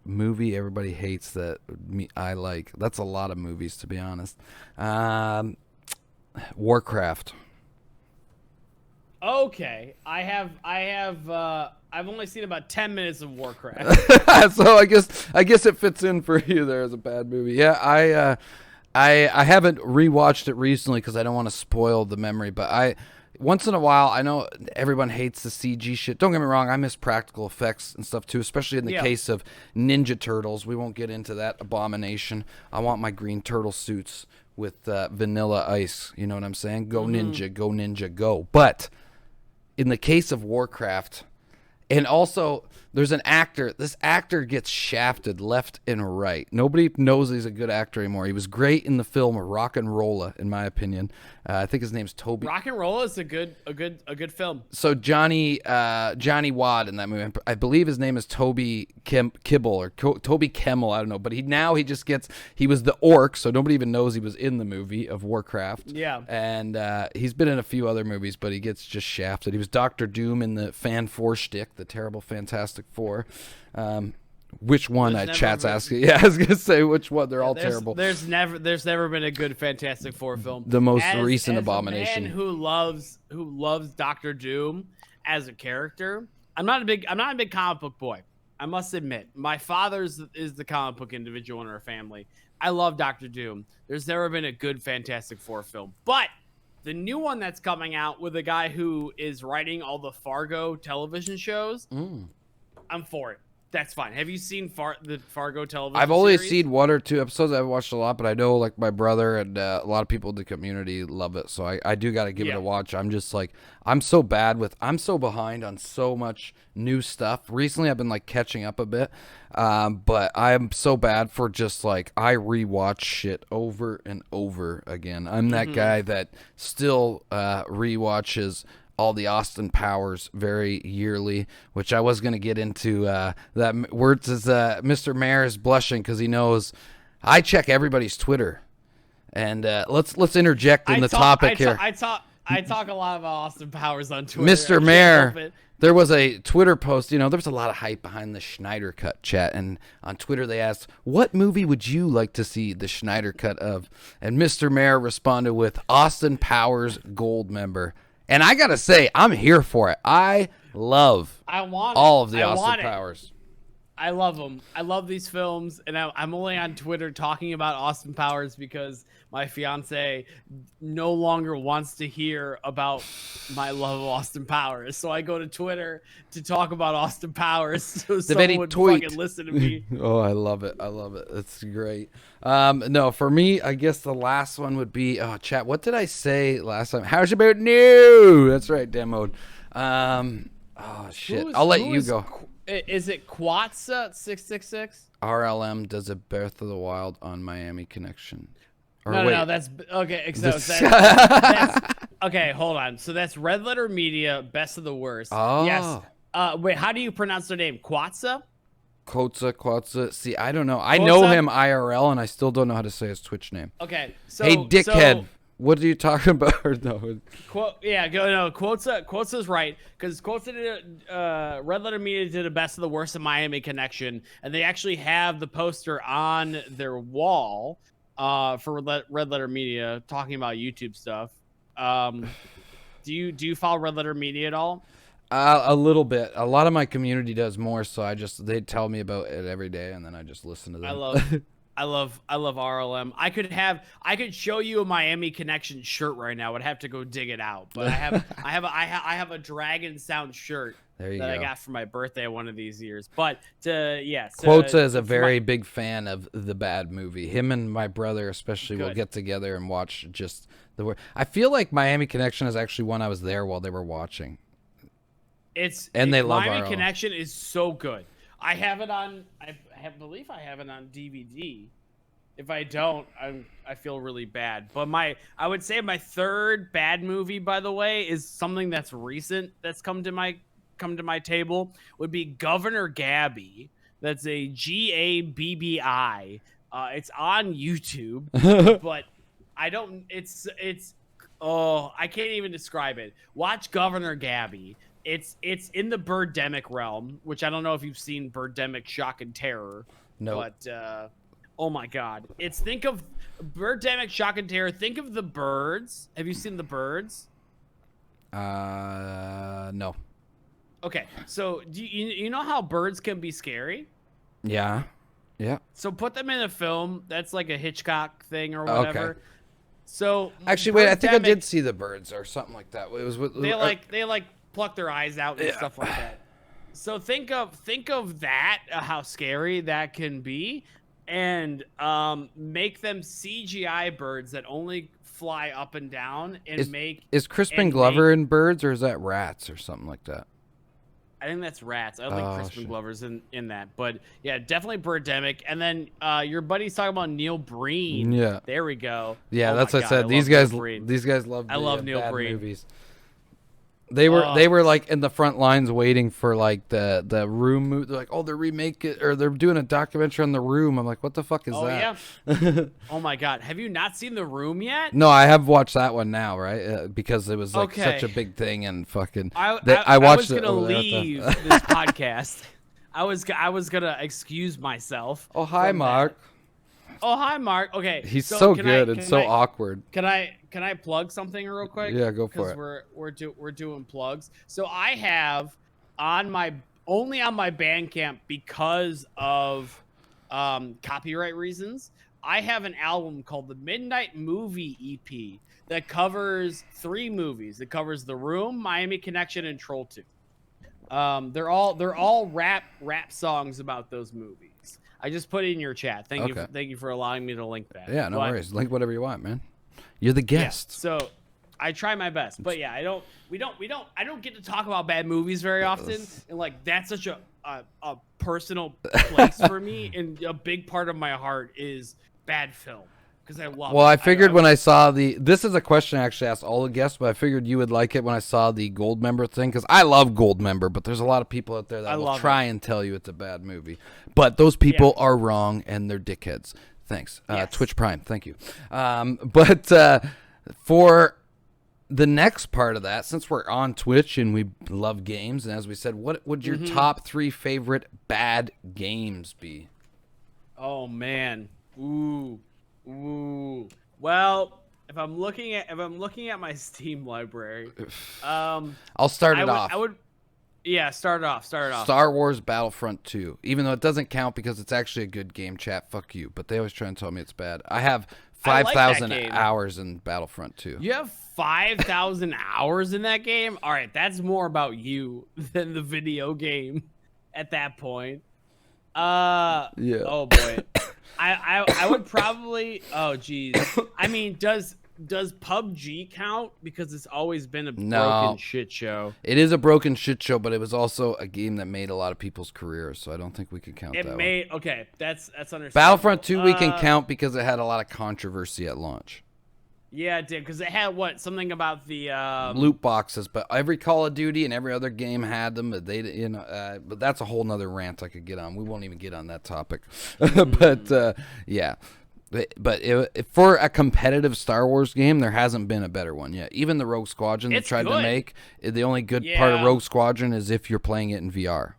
movie everybody hates that I like. That's a lot of movies, to be honest. Warcraft. Okay, I've only seen about 10 minutes of Warcraft. So I guess it fits in for you there as a bad movie. Yeah, I haven't rewatched it recently because I don't want to spoil the memory, but once in a while, I know everyone hates the CG shit. Don't get me wrong, I miss practical effects and stuff too, especially in the case of Ninja Turtles. We won't get into that abomination. I want my green turtle suits with vanilla ice. You know what I'm saying? Go ninja, go ninja, go. But in the case of Warcraft, and also there's an actor. This actor gets shafted left and right. Nobody knows he's a good actor anymore. He was great in the film Rock and Rolla, in my opinion. I think his name's Toby. Rock and Rolla is a good film. So Johnny Wad in that movie. I believe his name is Toby Kibble or Toby Kemmel. I don't know, but he was the orc, so nobody even knows he was in the movie of Warcraft. Yeah, and he's been in a few other movies, but he gets just shafted. He was Doctor Doom in the Fan Four shtick, the terrible Fantastic Four. Which one? Chat's asking. Yeah, I was gonna say which one. They're all terrible. There's never been a good Fantastic Four film. The most recent abomination. A man who loves Doctor Doom as a character. I'm not a big comic book boy. I must admit, my father is the comic book individual in our family. I love Doctor Doom. There's never been a good Fantastic Four film, but the new one that's coming out with a guy who is writing all the Fargo television shows, I'm for it. That's fine. Have you seen the Fargo television I've only series? seen 1 or 2 episodes. I've watched a lot, but I know like my brother and a lot of people in the community love it. So I do got to give it a watch. I'm just like, I'm so behind on so much new stuff. Recently, I've been like catching up a bit. But I'm so bad for just like, I rewatch shit over and over again. I'm that guy that still rewatches all the Austin Powers very yearly, which I was going to get into. That Wertz is Mr. Mayor is blushing because he knows I check everybody's Twitter, and let's interject in the topic here. I talk a lot about Austin Powers on Twitter. Mr. Mayor, there was a Twitter post. There was a lot of hype behind the Schneider Cut chat, and on Twitter they asked, "What movie would you like to see the Schneider Cut of?" And Mr. Mayor responded with Austin Powers Gold Member. And I gotta say, I'm here for it. I love all of the Austin Powers. I love them. I love these films, and I'm only on Twitter talking about Austin Powers because my fiance no longer wants to hear about my love of Austin Powers. So I go to Twitter to talk about Austin Powers so someone would fucking listen to me. Oh, I love it. I love it. It's great. No, for me, I guess the last one would be, chat, what did I say last time? How's about new? That's right, demoed. Shit. I'll let you go. Is it Quatsa 666? RLM does a Breath of the Wild on Miami Connection. No, that's okay. So okay, hold on. So that's Red Letter Media, Best of the Worst. Oh. Yes. Wait, how do you pronounce their name? Quatsa? Quatsa. See, I don't know. I know him IRL, and I still don't know how to say his Twitch name. Okay. So, hey, dickhead. What are you talking about? No. Quotza's right, because Quotza did Red Letter Media did a Best of the Worst of Miami Connection, and they actually have the poster on their wall for Red Letter Media talking about YouTube stuff. Do you follow Red Letter Media at all? A little bit. A lot of my community does more, so they tell me about it every day, and then I just listen to them. I love RLM. I could show you a Miami Connection shirt right now. I'd have to go dig it out, but I have a Dragon Sound shirt that I got for my birthday one of these years. But Quotza is a very big fan of the Bad movie. Him and my brother especially will get together and watch just the work. I feel like Miami Connection is actually one I was there while they were watching. They love Miami Connection is so good. I have it on. I believe I have it on DVD. If I don't, I feel really bad. But I would say my third bad movie, by the way, is something that's recent that's come to my table. Would be Governor Gabby. That's a GABBI. It's on YouTube, but I don't. It's. Oh, I can't even describe it. Watch Governor Gabby. It's in the Birdemic realm, which I don't know if you've seen Birdemic Shock and Terror. No. But oh my God, think of Birdemic Shock and Terror. Think of the birds. Have you seen the birds? No. Okay, so do you know how birds can be scary? Yeah. Yeah. So put them in a film that's like a Hitchcock thing or whatever. Okay. So actually, wait, I think I did see the birds or something like that. It was they pluck their eyes out and stuff like that. So think of that, how scary that can be, and make them CGI birds that only fly up and down and is Crispin Glover in Birds, or is that rats or something like that? I think that's rats. I don't think Crispin Glover's in that, but yeah, definitely Birdemic. And then your buddy's talking about Neil Breen. Yeah, there we go. Yeah, that's what I said. These guys love. I love Neil Breen movies. They were like in the front lines waiting for like the Room movie. They're like, oh, they're remaking it, or they're doing a documentary on The Room. I'm like, what the fuck is that? Yeah. Oh my God, have you not seen The Room yet? No, I have watched that one now, right? Because it was like such a big thing and fucking. I watched was gonna leave this podcast. I was gonna excuse myself. Oh hi, Mark. Oh hi, Mark. Okay, he's so good and so awkward. Can I plug something real quick? Yeah, go for it. Because we're doing plugs. So I have only on my Bandcamp, because of copyright reasons, I have an album called the Midnight Movie EP that covers 3 movies. It covers The Room, Miami Connection, and Troll 2. They're all rap songs about those movies. I just put it in your chat. Thank you for allowing me to link that. Yeah, no worries. Link whatever you want, man. You're the guest. Yeah, so I try my best. But yeah, I don't get to talk about bad movies very often. And like that's such a personal place for me, and a big part of my heart is bad film. Because I love I figured when I saw this is a question I actually asked all the guests, but I figured you would like it when I saw the Gold Member thing, because I love Gold Member, but there's a lot of people out there that will try and tell you it's a bad movie. But those people are wrong, and they're dickheads. Thanks. Yes. Twitch Prime, thank you. But for the next part of that, since we're on Twitch and we love games, and as we said, what would your top 3 favorite bad games be? Oh, man. Ooh. Well, if I'm looking at my Steam library, I'll start it off. Start it off. Star Wars Battlefront 2. Even though it doesn't count because it's actually a good game, chat. Fuck you. But they always try and tell me it's bad. I have 5,000 hours in Battlefront 2. You have 5,000 hours in that game? All right, that's more about you than the video game at that point. Yeah. Oh boy. I would probably. Oh geez. I mean, does PUBG count? Because it's always been a broken shit show. It is a broken shit show, but it was also a game that made a lot of people's careers, so I don't think we can count that. Okay, that's understandable. Battlefront 2 we can count because it had a lot of controversy at launch. Yeah, it did, because it had something about the loot boxes, but every Call of Duty and every other game had them. But they, but that's a whole nother rant I could get on. We won't even get on that topic. But yeah, but for a competitive Star Wars game, there hasn't been a better one yet. Even the Rogue Squadron they tried to make, the only good part of Rogue Squadron is if you're playing it in VR.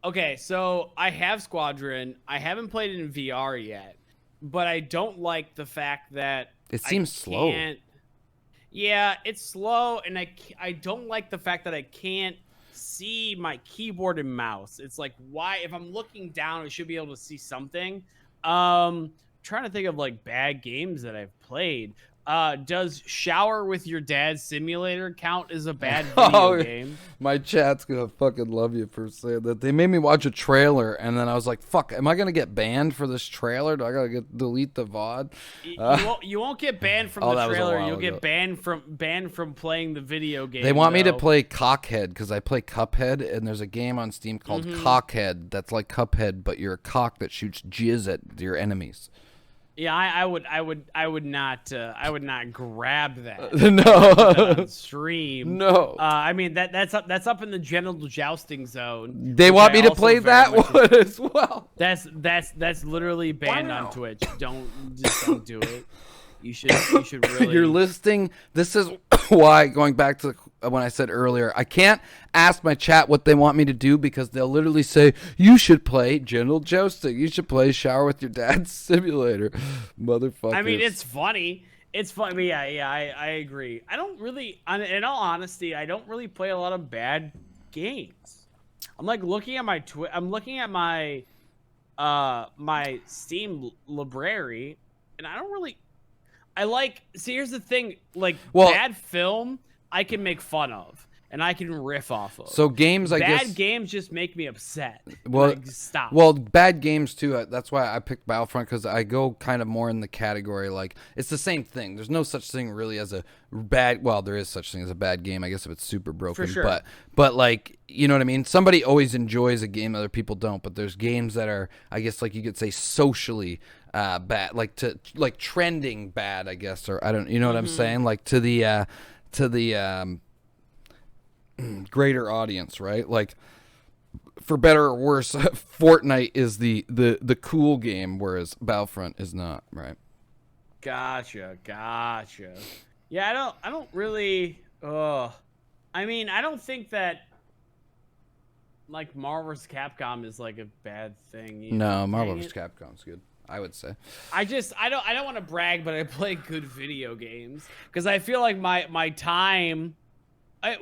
Okay, so I have Squadron. I haven't played it in VR yet, but I don't like the fact that it seems slow. Yeah, it's slow, and I don't like the fact that I can't see my keyboard and mouse. It's like, why? If I'm looking down, I should be able to see something. Trying to think of like bad games that I've played. Does Shower with Your Dad Simulator count as a bad video game? My chat's gonna fucking love you for saying that. They made me watch a trailer, and then I was like, fuck, am I gonna get banned for this trailer? Do I gotta delete the VOD? You won't get banned from the trailer. You'll get banned from playing the video game. They want me to play Cockhead because I play Cuphead, and there's a game on Steam called Cockhead that's like Cuphead, but you're a cock that shoots jizz at your enemies. Yeah, I would not grab that. No. On stream. No. I mean that's up in the genital jousting zone. They want me to play that one as well. That's literally banned on Twitch. Don't do it. You should really. You're listing. This is why, going back to when I said earlier, I can't ask my chat what they want me to do because they'll literally say, you should play Genital Jousting. You should play Shower with Your Dad Simulator. Motherfucker. I mean, it's funny. It's funny. Yeah, I agree. I don't really, in all honesty, I don't really play a lot of bad games. I'm like looking at I'm looking at my my Steam library, and I don't really. See, here's the thing. Like, bad film, I can make fun of, and I can riff off of. So games, I guess. Bad games just make me upset. Well, like, stop. Well, bad games too. That's why I picked Battlefront, because I go kind of more in the category like it's the same thing. There's no such thing really as a bad. Well, there is such thing as a bad game, I guess, if it's super broken. For sure. But like, you know what I mean. Somebody always enjoys a game, other people don't. But there's games that are, I guess, like you could say socially bad, like trending bad, I guess, or I don't. You know what I'm saying? Like to the greater audience, right? Like, for better or worse, Fortnite is the cool game, whereas Battlefront is not, right? Gotcha. Yeah, I don't really. I mean, I don't think that like Marvel vs. Capcom is like a bad thing. No, Marvel vs. Capcom's good, I would say. I don't want to brag, but I play good video games because I feel like my time.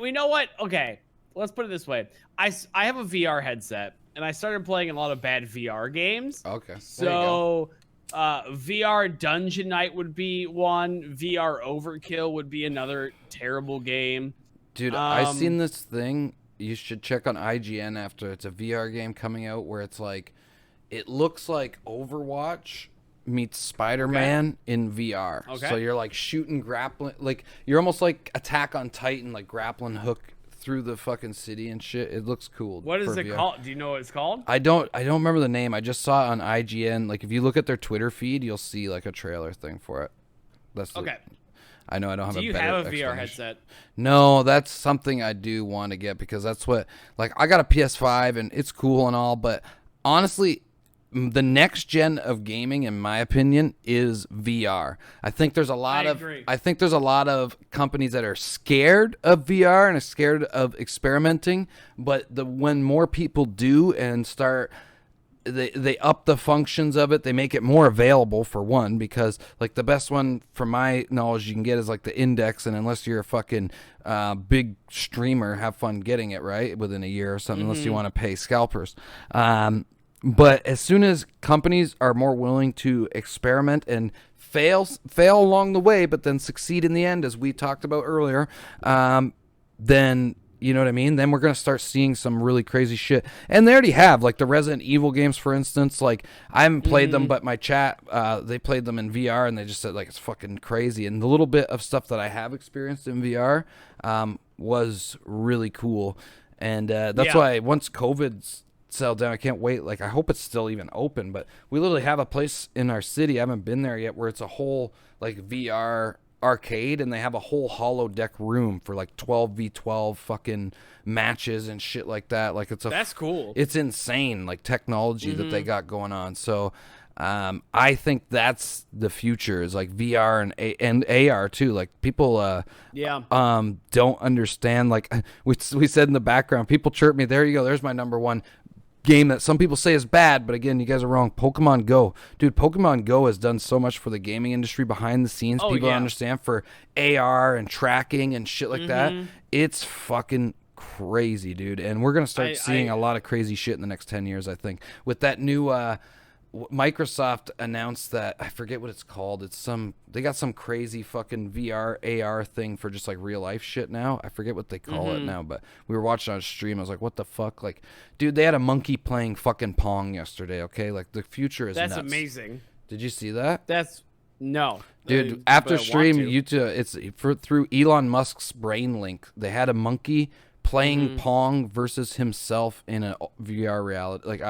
We know what? Okay, let's put it this way. I have a VR headset, and I started playing a lot of bad VR games. Okay. So, VR Dungeon Night would be one. VR Overkill would be another terrible game. Dude, I seen this thing. You should check on IGN after. It's a VR game coming out where it's like, it looks like Overwatch meets Spider-Man in VR. Okay. So you're like shooting, grappling, like you're almost like Attack on Titan, like grappling hook through the fucking city and shit. It looks cool. What is it VR. called? Do you know what it's called? I don't remember the name. I just saw it on IGN. Like if you look at their Twitter feed, you'll see like a trailer thing for it. That's okay. I know I don't have Do you have a VR headset? No, that's something I do want to get because that's what, like, I got a PS5 and it's cool and all, but honestly, the next gen of gaming, in my opinion, is VR. I think there's a lot of companies that are scared of VR and are scared of experimenting, but when more people do and start, they up the functions of it, they make it more available, for one, because like the best one from my knowledge you can get is like the Index, and unless you're a fucking big streamer, have fun getting it right within a year or something, unless you want to pay scalpers. But as soon as companies are more willing to experiment and fail along the way, but then succeed in the end, as we talked about earlier, then, you know what I mean? Then we're going to start seeing some really crazy shit. And they already have, like the Resident Evil games, for instance. Like, I haven't played them, but my chat, they played them in VR, and they just said, like, it's fucking crazy. And the little bit of stuff that I have experienced in VR was really cool. And that's why once COVID's settled down, I can't wait. Like, I hope it's still even open, but we literally have a place in our city, I haven't been there yet, where it's a whole like VR arcade, and they have a whole holodeck room for like 12v12 fucking matches and shit like that. Like, that's cool. It's insane, like technology that they got going on. So I think that's the future, is like VR and AR too. Like, people don't understand. Like we said in the background, people chirp me, there you go, there's my number one game that some people say is bad, but again, you guys are wrong. Pokemon Go. Dude, Pokemon Go has done so much for the gaming industry behind the scenes. People don't understand, for AR and tracking and shit like that. It's fucking crazy, dude. And we're going to start seeing a lot of crazy shit in the next 10 years, I think. With that new Microsoft announced that, I forget what it's called. They got some crazy fucking VR AR thing for just like real life shit now. I forget what they call it now, but we were watching on a stream. I was like, what the fuck? Like, dude, they had a monkey playing fucking Pong yesterday, okay? Like, the future is nuts. That's amazing. Did you see that? No. Dude, after stream, it's through Elon Musk's brain link. They had a monkey playing Pong versus himself in a VR reality. Like,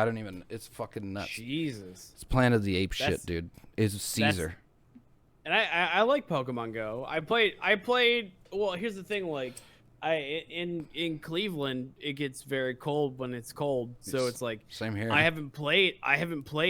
it's fucking nuts. Jesus. It's Planet of the Apes shit, dude. It's Caesar. And I like Pokemon Go. I played, well, here's the thing, like, in Cleveland, it gets very cold when it's cold. So it's like, same here. I haven't played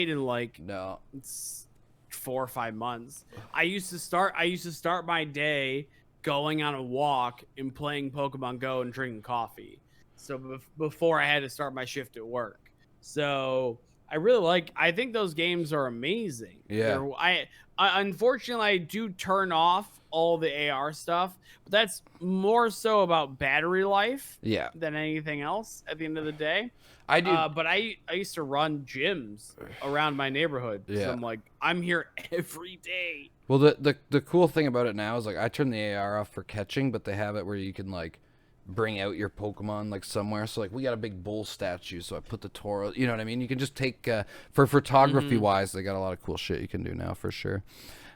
in like, no, it's 4 or 5 months. I used to start my day going on a walk and playing Pokemon Go and drinking coffee. So before I had to start my shift at work. So I think those games are amazing. Yeah. I unfortunately I do turn off all the AR stuff, but that's more so about battery life than anything else at the end of the day. I do. But I used to run gyms around my neighborhood. Yeah. So I'm like, I'm here every day. Well, the cool thing about it now is like I turn the AR off for catching, but they have it where you can like bring out your Pokemon like somewhere. So like we got a big bull statue, so I put the Toro. You know what I mean? You can just take for photography wise, they got a lot of cool shit you can do now for sure.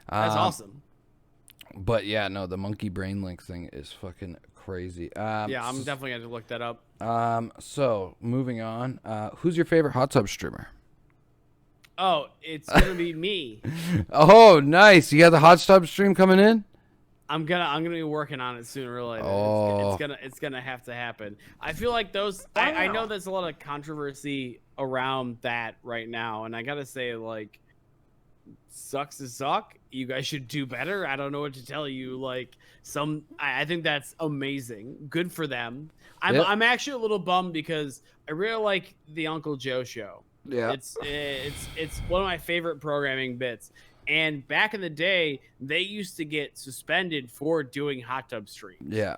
That's awesome. But yeah, no, the monkey brain link thing is fucking crazy. Yeah, I'm definitely going to look that up. So moving on, who's your favorite hot tub streamer? Oh, it's going to be me. Oh, nice. You got the hot tub stream coming in? I'm gonna be working on it sooner or later. Oh. It's gonna have to happen. I feel like those. I know there's a lot of controversy around that right now, and I gotta say, like, sucks to suck. You guys should do better. I don't know what to tell you. Like, I think that's amazing. Good for them. I'm actually a little bummed because I really like the Uncle Joe show. Yeah, it's one of my favorite programming bits. And back in the day, they used to get suspended for doing hot tub streams. Yeah.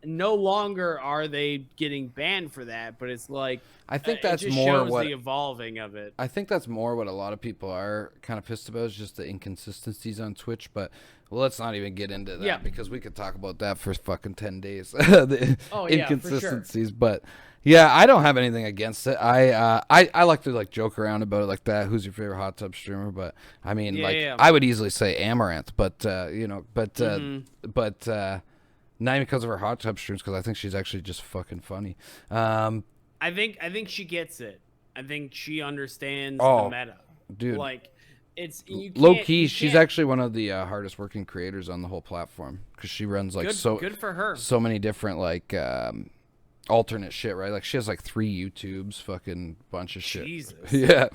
No longer are they getting banned for that, but it's like I think that's it just more shows what the evolving of it. I think that's more what a lot of people are kind of pissed about is just the inconsistencies on Twitch. But let's not even get into that because we could talk about that for fucking 10 days. The inconsistencies, but. Yeah, I don't have anything against it. I like to like joke around about it like that. Who's your favorite hot tub streamer? But I mean, I would easily say Amaranth, but but not even because of her hot tub streams, because I think she's actually just fucking funny. I think she gets it. I think she understands the meta, dude. Like it's low key. She's actually one of the hardest working creators on the whole platform because she runs like good for her. So many different like. Alternate shit, right? Like she has like 3 YouTubes, fucking bunch of shit. Jesus. Yeah.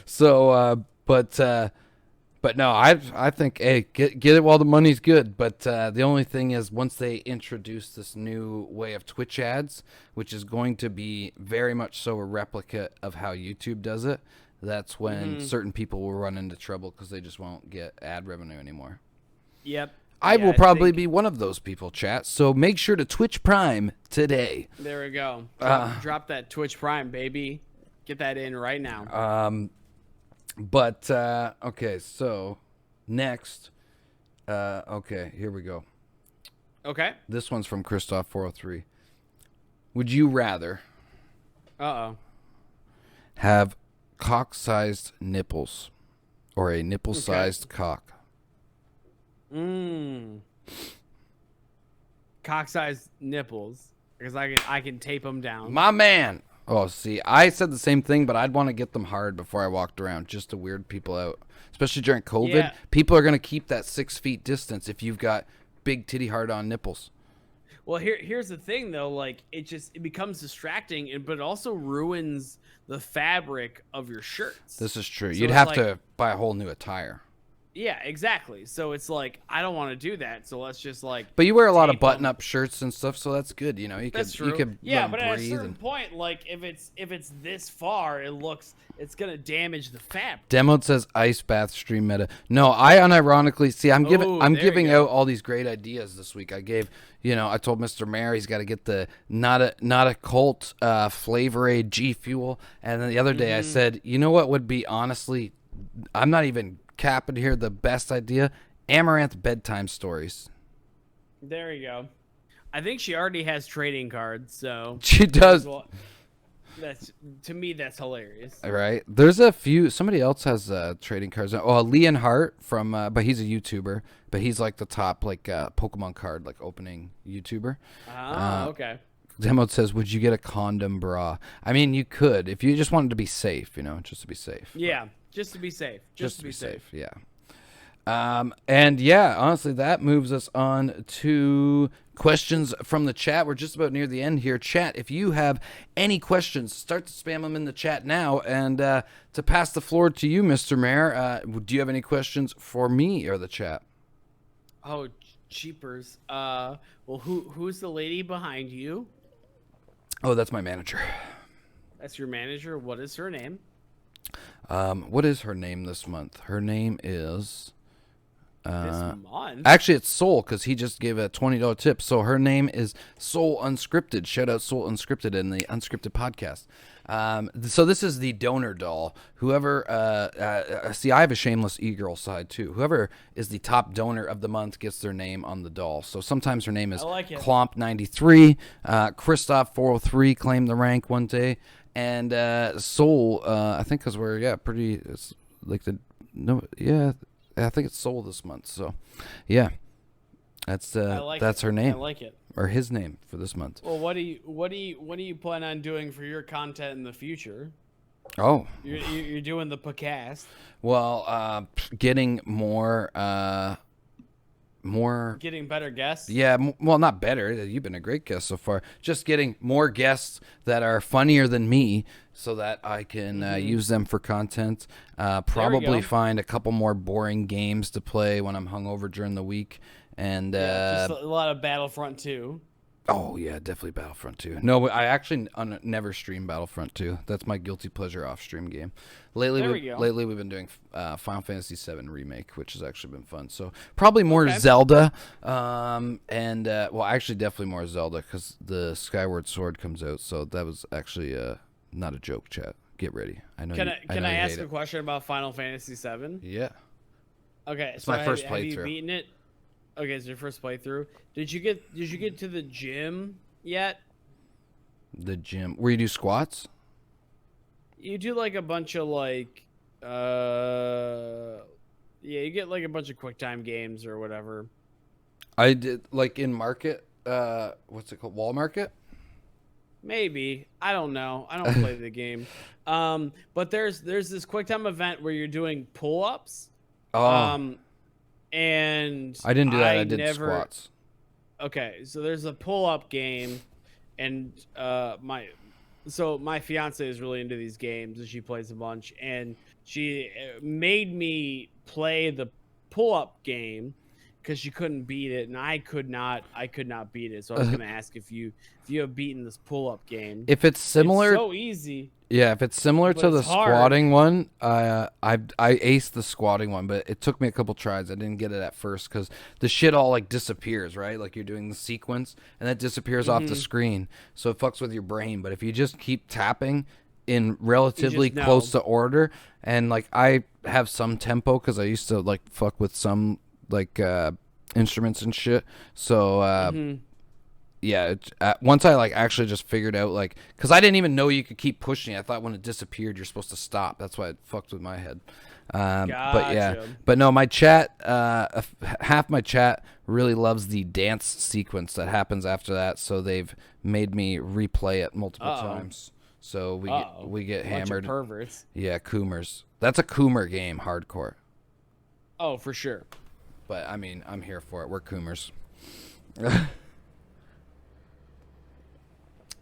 So, but no, I think, hey, get it while the money's good. But the only thing is, once they introduce this new way of Twitch ads, which is going to be very much so a replica of how YouTube does it, that's when certain people will run into trouble because they just won't get ad revenue anymore. Yep. I will probably be one of those people, chat. So make sure to Twitch Prime today. There we go. Drop that Twitch Prime, baby. Get that in right now. But okay, so next, okay, here we go. Okay. This one's from Christoph 403. Would you rather have cock-sized nipples or a nipple-sized cock? Cock-sized nipples, because I can tape them down. My man. Oh, see, I said the same thing, but I'd want to get them hard before I walked around, just to weird people out. Especially during COVID, Yeah. people are gonna keep that 6 feet distance if you've got big titty hard-on nipples. Well, here's the thing though, like it becomes distracting, but it also ruins the fabric of your shirts. This is true. So You'd it's have like- to buy a whole new attire. Yeah, exactly. So it's like I don't want to do that. So let's just like. But you wear a lot of tape 'em. button-up shirts and stuff, so that's good. You know, That's true. you could Yeah, let 'em but at a breathe certain and... point, like if it's this far, it's gonna damage the fabric. Demoed says ice bath stream meta. No, I unironically see. I'm there you giving go. out all these great ideas this week. I told Mr. Mayor he's got to get the not a cult Flavor Aid G Fuel, and then the other day I said, you know what would be honestly, I'm not even capping here, the best idea, Amaranth bedtime stories. There you go. I think she already has trading cards, so She does. well, to me that's hilarious. All right. There's a few. Somebody else has trading cards. Oh, Leon Hart from, but he's a YouTuber. But he's like the top like Pokemon card like opening YouTuber. Okay. Demo says, "Would you get a condom bra?" I mean, you could if you just wanted to be safe. You know, just to be safe. Yeah, just to be safe. Just to be safe. Yeah. And yeah, honestly, that moves us on to questions from the chat. We're just about near the end here. Chat, if you have any questions, start to spam them in the chat now. And to pass the floor to you, Mr. Mayor, do you have any questions for me or the chat? Oh, Cheapers. Well, who's the lady behind you? Oh, that's my manager. That's your manager. What is her name? What is her name this month? Her name is... This month? Actually, it's Soul, because he just gave a $20 tip. So her name is Soul Unscripted. Shout out Soul Unscripted in the Unscripted podcast. So this is the donor doll. Whoever, see, I have a shameless e-girl side too. Whoever is the top donor of the month gets their name on the doll. So sometimes her name is Clomp93. Christoph403 claimed the rank one day. And Soul, I think because we're, pretty, it's like I think it's Soul this month. So, yeah, that's her name. I like it. Or his name for this month. Well, what do you plan on doing for your content in the future? Oh, you're doing the podcast. Well, getting more. Getting better guests. Yeah, well, not better. You've been a great guest so far. Just getting more guests that are funnier than me, so that I can use them for content. Probably find a couple more boring games to play when I'm hungover during the week, and just a lot of Battlefront 2. Oh yeah, definitely Battlefront 2. No, I actually never stream Battlefront 2. That's my guilty pleasure off-stream game. Lately we've been doing Final Fantasy VII Remake, which has actually been fun. So probably more Zelda, and well, actually definitely more Zelda because the Skyward Sword comes out. So that was actually not a joke, chat. Get ready. I know. Can I ask a question about Final Fantasy VII? Yeah. Okay, it's my first playthrough. Have you beaten it? Okay, it's your first playthrough. Did you get to the gym yet? The gym where you do squats? You do like a bunch of like you get like a bunch of QuickTime games or whatever. I did like in Market, what's it called? Wall Market? Maybe. I don't know. I don't play the game. But there's this QuickTime event where you're doing pull-ups. Oh. And I didn't do that. I did squats. Okay, so there's a pull-up game, and my fiance is really into these games, and she plays a bunch, and she made me play the pull-up game because she couldn't beat it, and I could not beat it. So I was gonna ask if you have beaten this pull-up game. If it's similar, it's so easy. Yeah, if it's similar to the squatting one, I aced the squatting one, but it took me a couple tries. I didn't get it at first because the shit all like disappears, right? Like you're doing the sequence and that disappears off the screen, so it fucks with your brain. But if you just keep tapping in relatively close to order, and like I have some tempo because I used to like fuck with some like instruments and shit, so. Yeah, once I like actually just figured out like because I didn't even know you could keep pushing it. I thought when it disappeared you're supposed to stop. That's why it fucked with my head. But no, my chat, half my chat really loves the dance sequence that happens after that. So they've made me replay it multiple times. So we get hammered. Bunch of perverts. Yeah, Coomers. That's a Coomer game, hardcore. Oh, for sure. But I mean, I'm here for it. We're Coomers.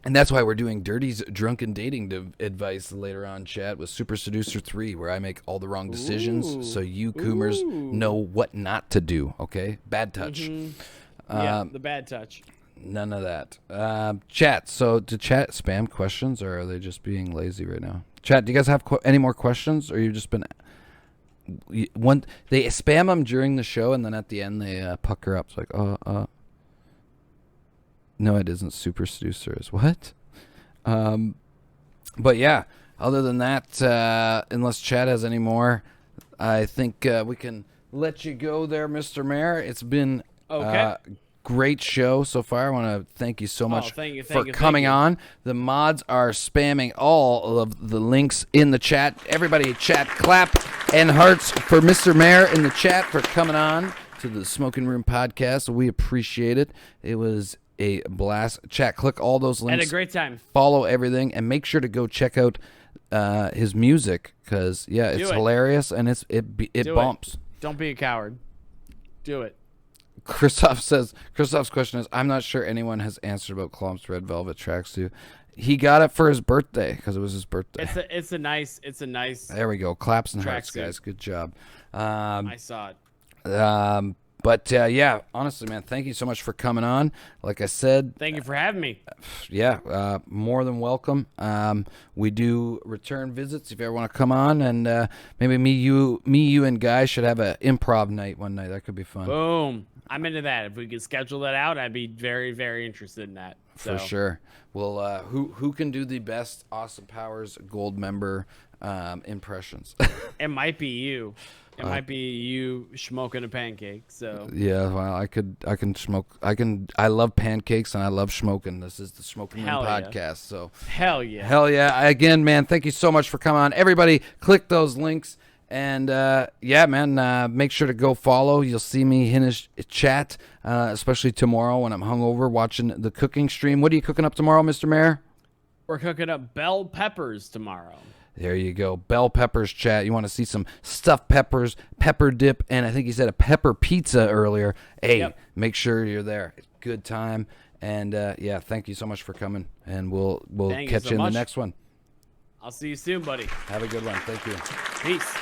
And that's why we're doing Dirty's drunken dating advice later on, chat, with Super Seducer 3, where I make all the wrong decisions so you Coomers know what not to do, okay? Bad touch. Yeah, the bad touch. None of that. Chat, so do chat spam questions, or are they just being lazy right now? Chat, do you guys have any more questions, or you've just been... They spam them during the show, and then at the end they pucker up. It's like, No, it isn't Super Seducers. What? But yeah, other than that, unless Chad has any more, I think we can let you go there, Mr. Mayor. It's been a great show so far. I want to thank you so much for coming on. The mods are spamming all of the links in the chat. Everybody chat, clap, and hearts for Mr. Mayor in the chat for coming on to the Smoking Room podcast. We appreciate it. It was a blast. Chat, click all those links. Had a great time. Follow everything, and make sure to go check out his music because it's hilarious and it bumps. Don't be a coward. Do it. Christoph's question is, I'm not sure anyone has answered about Klomp's red velvet tracksuit. He got it for his birthday because it was his birthday. It's a nice. There we go. Claps and hearts, guys. Good job. I saw it. But yeah, honestly, man, thank you so much for coming on. Like I said, Thank you for having me. yeah, more than welcome. We do return visits if you ever want to come on, and maybe me, you, and Guy should have an improv night one night. That could be fun. Boom. I'm into that. If we could schedule that out, I'd be very, very interested in that. For sure. Well, who can do the best Austin Powers Gold member impressions? It might be you. It might be you smoking a pancake. So yeah, well, I can smoke. I love pancakes and I love smoking. This is the Smoking Room podcast. So hell yeah. Hell yeah. Again, man, thank you so much for coming on. Everybody, click those links. And, yeah, man, make sure to go follow. You'll see me in his chat, especially tomorrow when I'm hungover watching the cooking stream. What are you cooking up tomorrow, Mr. Mayor? We're cooking up bell peppers tomorrow. There you go. Bell peppers chat. You want to see some stuffed peppers, pepper dip, and I think he said a pepper pizza earlier. Hey, Make sure you're there. Good time. And, yeah, thank you so much for coming. And we'll catch you in the next one. I'll see you soon, buddy. Have a good one. Thank you. Peace.